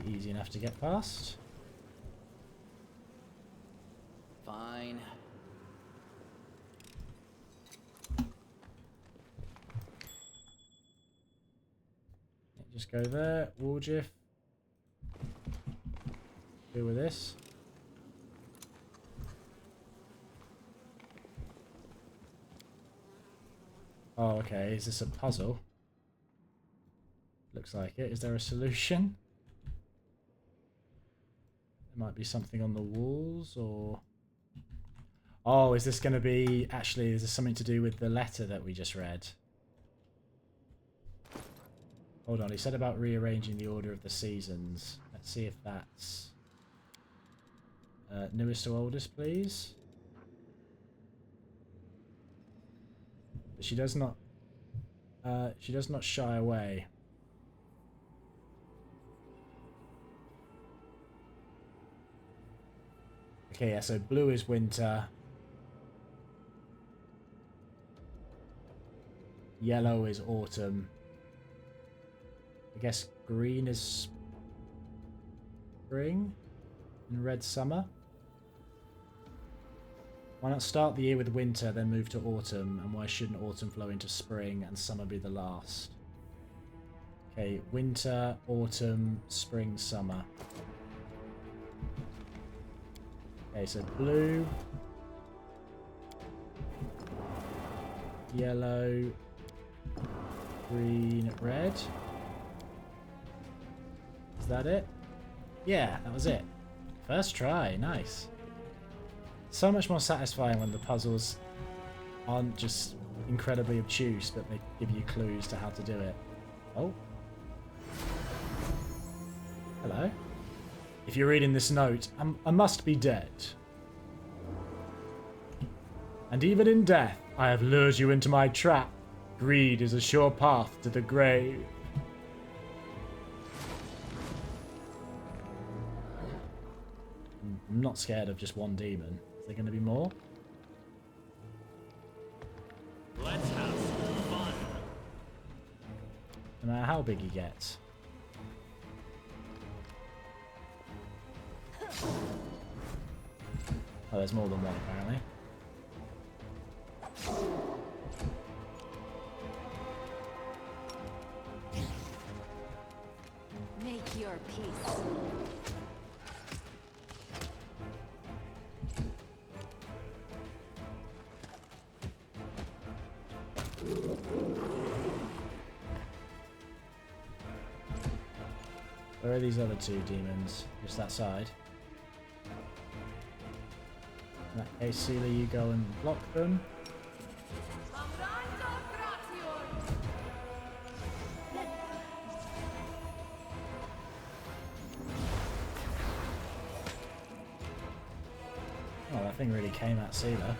Be easy enough to get past. Fine. Just go there. Warjiff. Deal with this. Oh, okay. Is this a puzzle? Looks like it. Is there a solution? There might be something on the walls, or... Oh, is this going to be... Actually, is this something to do with the letter that we just read? Hold on, he said about rearranging the order of the seasons. Let's see if that's... newest to oldest, please. She does not shy away. Okay, yeah, so blue is winter. Yellow is autumn. I guess green is spring and red summer. Why not start the year with winter, then move to autumn? And why shouldn't autumn flow into spring and summer be the last? Okay, winter, autumn, spring, summer. Okay, so blue, yellow, green, red. Is that it? Yeah, that was it. First try, nice. So much more satisfying when the puzzles aren't just incredibly obtuse, but they give you clues to how to do it. Oh. Hello. If you're reading this note, I must be dead. And even in death, I have lured you into my trap. Greed is a sure path to the grave. I'm not scared of just one demon. Is there going to be more? Let's have some fun. No matter how big he gets. Oh, there's more than one apparently. Make your peace. Where are these other two demons? Just that side. In that case, Seelah, you go and block them. Oh, that thing really came at Seelah.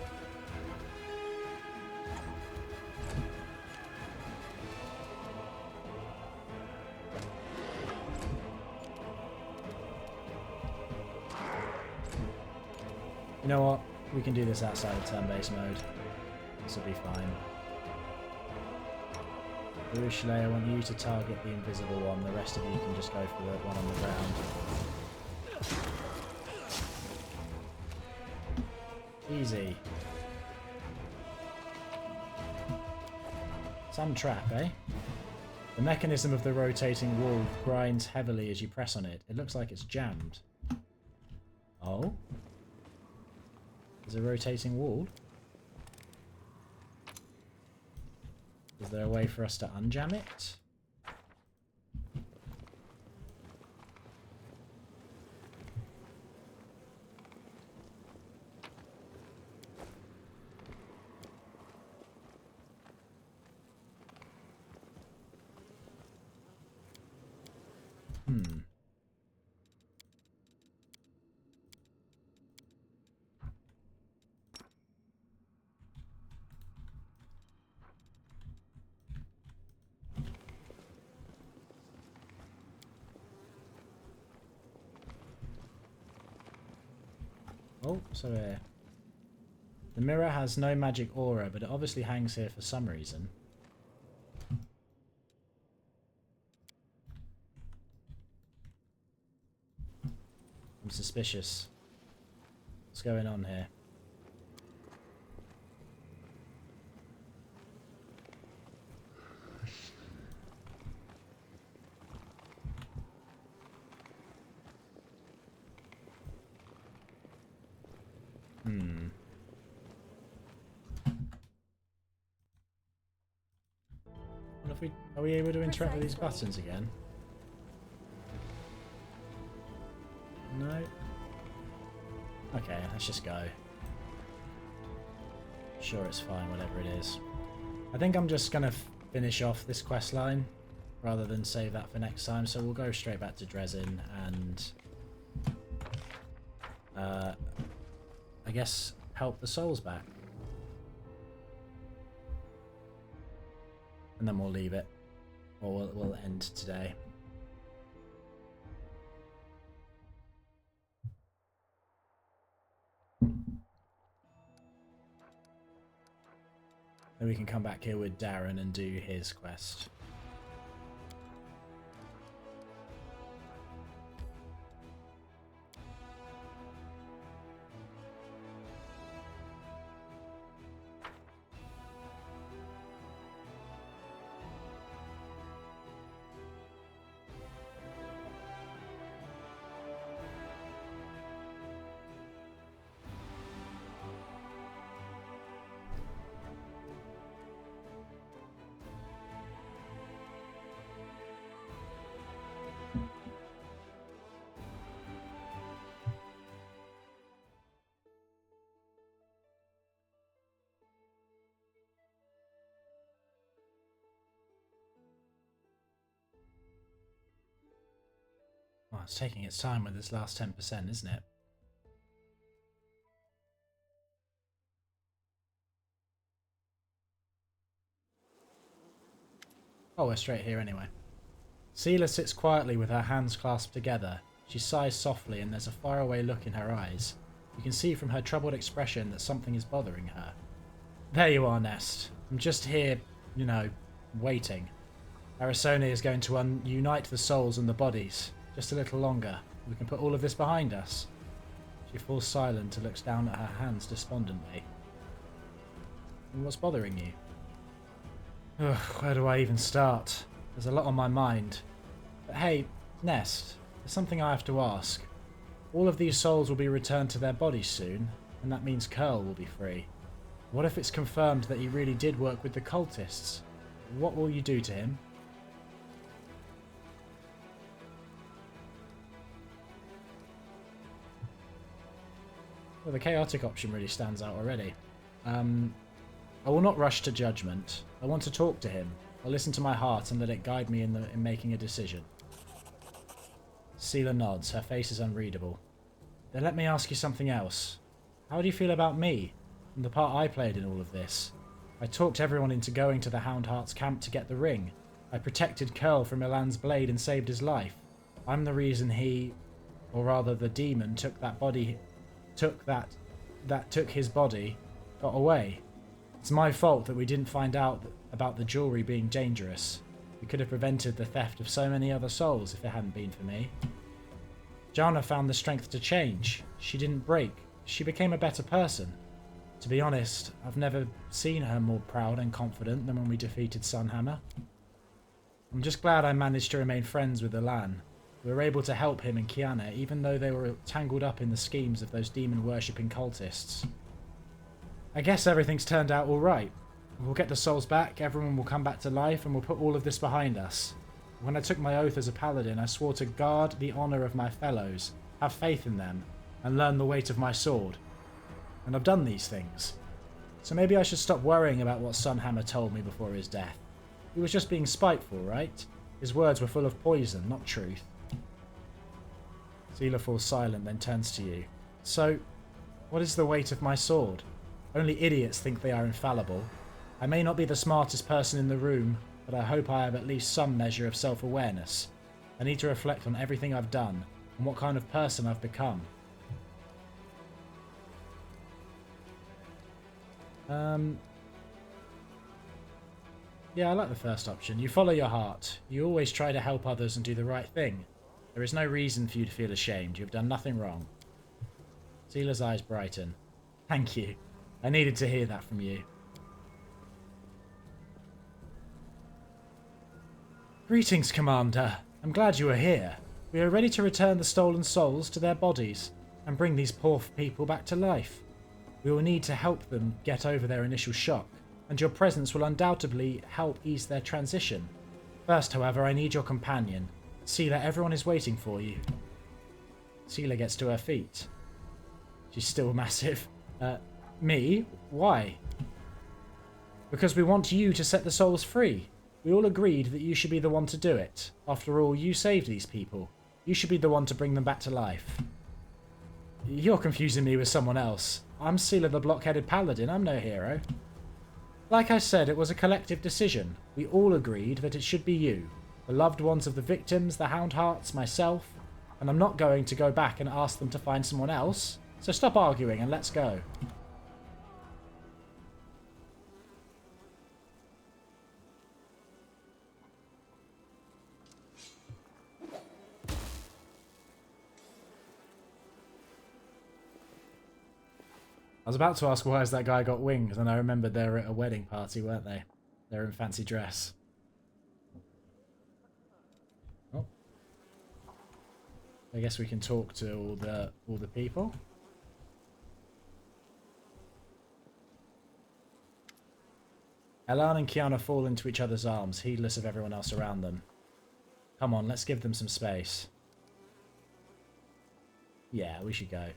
You know what? We can do this outside of turn-based mode. This will be fine. Urushley, I want you to target the invisible one. The rest of you can just go for the one on the ground. Easy. Some trap, eh? The mechanism of the rotating wall grinds heavily as you press on it. It looks like it's jammed. Oh? There's a rotating wall. Is there a way for us to unjam it? Oh, so here. The mirror has no magic aura, but it obviously hangs here for some reason. I'm suspicious. What's going on here? What if we, are we able to interact with these buttons again? No. Okay, let's just go. Sure, it's fine, whatever it is. I think I'm just gonna finish off this quest line rather than save that for next time. So we'll go straight back to Dresden and I guess help the souls back. And then we'll leave it. Or we'll end today. Then we can come back here with Darren and do his quest. Oh, it's taking its time with this last 10%, isn't it? Oh, we're straight here anyway. Seelah sits quietly with her hands clasped together. She sighs softly and there's a faraway look in her eyes. You can see from her troubled expression that something is bothering her. There you are, Nest. I'm just here, you know, waiting. Arisone is going to unite the souls and the bodies. Just a little longer. We can put all of this behind us. She falls silent and looks down at her hands despondently. And what's bothering you? Ugh, where do I even start? There's a lot on my mind. But hey, Nest, there's something I have to ask. All of these souls will be returned to their bodies soon, and that means Curl will be free. What if it's confirmed that he really did work with the cultists? What will you do to him? Well, the chaotic option really stands out already. I will not rush to judgment. I want to talk to him. I'll listen to my heart and let it guide me in making a decision. Seelah nods. Her face is unreadable. Then let me ask you something else. How do you feel about me and the part I played in all of this? I talked everyone into going to the Houndheart's camp to get the ring. I protected Curl from Elan's blade and saved his life. I'm the reason he, or rather the demon, took his body, got away. It's my fault that we didn't find out about the jewelry being dangerous. We could have prevented the theft of so many other souls if it hadn't been for me. Jana found the strength to change. She didn't break. She became a better person. To be honest, I've never seen her more proud and confident than when we defeated Sunhammer. I'm just glad I managed to remain friends with Elan. We were able to help him and Kiana even though they were tangled up in the schemes of those demon-worshipping cultists. I guess everything's turned out alright. We'll get the souls back, everyone will come back to life, and we'll put all of this behind us. When I took my oath as a paladin, I swore to guard the honour of my fellows, have faith in them, and learn the weight of my sword. And I've done these things. So maybe I should stop worrying about what Sunhammer told me before his death. He was just being spiteful, right? His words were full of poison, not truth. Seelah falls silent, then turns to you. So, what is the weight of my sword? Only idiots think they are infallible. I may not be the smartest person in the room, but I hope I have at least some measure of self-awareness. I need to reflect on everything I've done, and what kind of person I've become. Yeah, I like the first option. You follow your heart. You always try to help others and do the right thing. There is no reason for you to feel ashamed. You have done nothing wrong. Seelah's eyes brighten. Thank you. I needed to hear that from you. Greetings, Commander. I'm glad you are here. We are ready to return the stolen souls to their bodies and bring these poor people back to life. We will need to help them get over their initial shock, and your presence will undoubtedly help ease their transition. First, however, I need your companion. Seelah, everyone is waiting for you. Seelah gets to her feet. She's still massive. Me? Why? Because we want you to set the souls free. We all agreed that you should be the one to do it. After all, you saved these people. You should be the one to bring them back to life. You're confusing me with someone else. I'm Seelah the block-headed paladin. I'm no hero. Like I said, it was a collective decision. We all agreed that it should be you. The loved ones of the victims, the Houndhearts, myself. And I'm not going to go back and ask them to find someone else. So stop arguing and let's go. I was about to ask why has that guy got wings, and I remembered they were at a wedding party, weren't they? They were in fancy dress. Oh. I guess we can talk to all the people. Elan and Kiana fall into each other's arms, heedless of everyone else around them. Come on, let's give them some space. Yeah, we should go.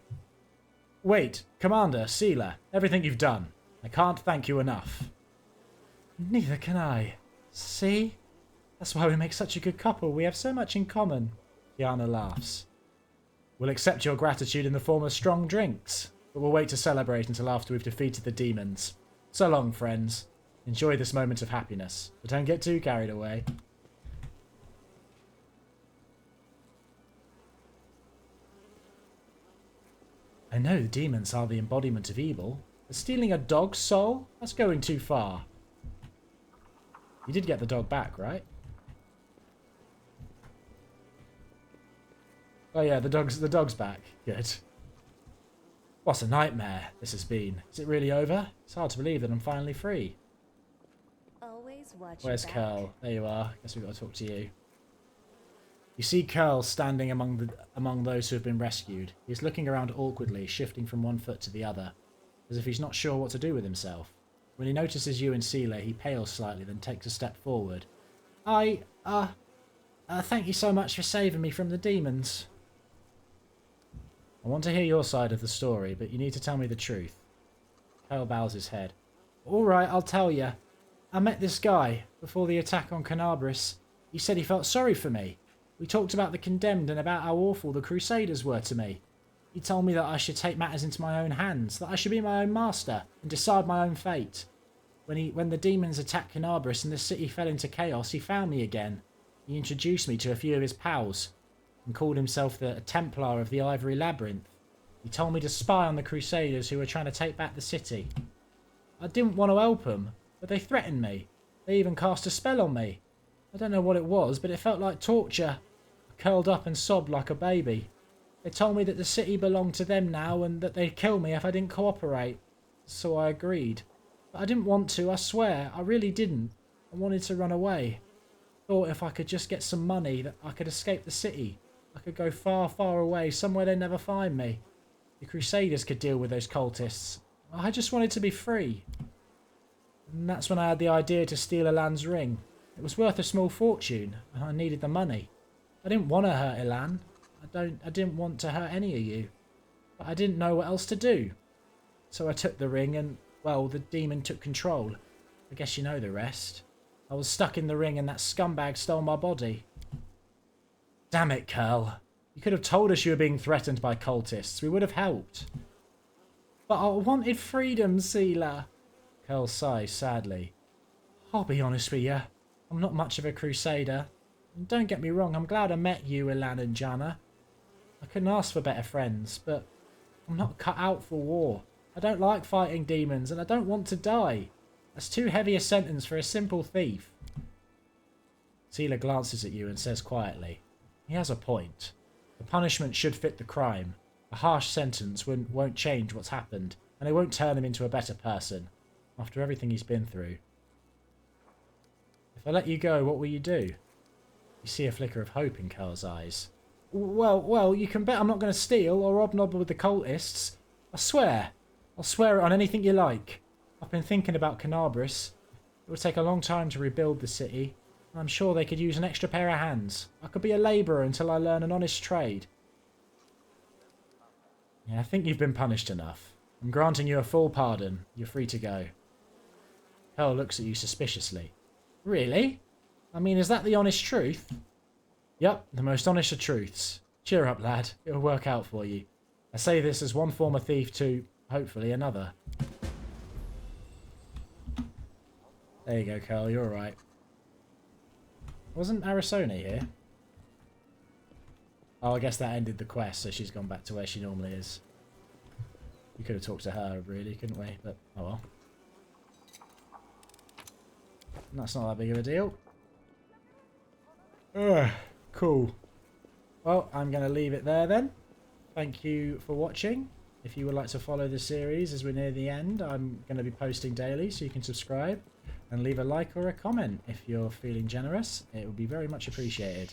Wait, Commander, Seelah, everything you've done. I can't thank you enough. Neither can I. See? That's why we make such a good couple. We have so much in common. Kiana laughs. We'll accept your gratitude in the form of strong drinks, but we'll wait to celebrate until after we've defeated the demons. So long, friends. Enjoy this moment of happiness, but don't get too carried away. I know the demons are the embodiment of evil, but stealing a dog's soul? That's going too far. You did get the dog back, right? Oh yeah, the dog's back. Good. What a nightmare this has been. Is it really over? It's hard to believe that I'm finally free. Always watch Where's your back. Curl? There you are. Guess we've got to talk to you. You see Curl standing among those who have been rescued. He's looking around awkwardly, shifting from one foot to the other, as if he's not sure what to do with himself. When he notices you and Seelah, he pales slightly, then takes a step forward. Thank you so much for saving me from the demons. I want to hear your side of the story, but you need to tell me the truth. Curl bows his head. Alright, I'll tell you. I met this guy before the attack on Canabris. He said he felt sorry for me. We talked about the condemned and about how awful the Crusaders were to me. He told me that I should take matters into my own hands, that I should be my own master and decide my own fate. When the demons attacked Canabris and the city fell into chaos, he found me again. He introduced me to a few of his pals and called himself the Templar of the Ivory Labyrinth. He told me to spy on the Crusaders who were trying to take back the city. I didn't want to help them, but they threatened me. They even cast a spell on me. I don't know what it was, but it felt like torture. I curled up and sobbed like a baby. They told me that the city belonged to them now and that they'd kill me if I didn't cooperate. So I agreed. But I didn't want to, I swear. I really didn't. I wanted to run away. Thought if I could just get some money that I could escape the city. I could go far, far away, somewhere they'd never find me. The Crusaders could deal with those cultists. I just wanted to be free. And that's when I had the idea to steal Elan's ring. It was worth a small fortune, and I needed the money. I didn't want to hurt Elan. I didn't want to hurt any of you. But I didn't know what else to do. So I took the ring and, well, the demon took control. I guess you know the rest. I was stuck in the ring and that scumbag stole my body. Damn it, Curl. You could have told us you were being threatened by cultists. We would have helped. But I wanted freedom, Seelah. Curl sighs sadly. I'll be honest with you. I'm not much of a crusader. And don't get me wrong, I'm glad I met you, Elan and Jana. I couldn't ask for better friends, but I'm not cut out for war. I don't like fighting demons, and I don't want to die. That's too heavy a sentence for a simple thief. Seelah glances at you and says quietly, he has a point. The punishment should fit the crime. A harsh sentence won't change what's happened, and it won't turn him into a better person, after everything he's been through. If I let you go, what will you do? You see a flicker of hope in Curl's eyes. Well, you can bet I'm not going to steal or hobnob with the cultists. I swear. I'll swear it on anything you like. I've been thinking about Canabris. It would take a long time to rebuild the city. And I'm sure they could use an extra pair of hands. I could be a labourer until I learn an honest trade. Yeah, I think you've been punished enough. I'm granting you a full pardon. You're free to go. Curl looks at you suspiciously. Really? I mean, is that the honest truth? Yep, the most honest of truths. Cheer up, lad. It'll work out for you. I say this as one former thief to, hopefully, another. There you go, Carl. You're alright. Wasn't Arisone here? Oh, I guess that ended the quest, so she's gone back to where she normally is. We could have talked to her, really, couldn't we? But, oh well. That's not that big of a deal. Ugh, cool. Well, I'm going to leave it there then. Thank you for watching. If you would like to follow the series as we're near the end, I'm going to be posting daily, so you can subscribe and leave a like or a comment if you're feeling generous. It would be very much appreciated.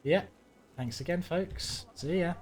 Yeah, thanks again, folks. See ya.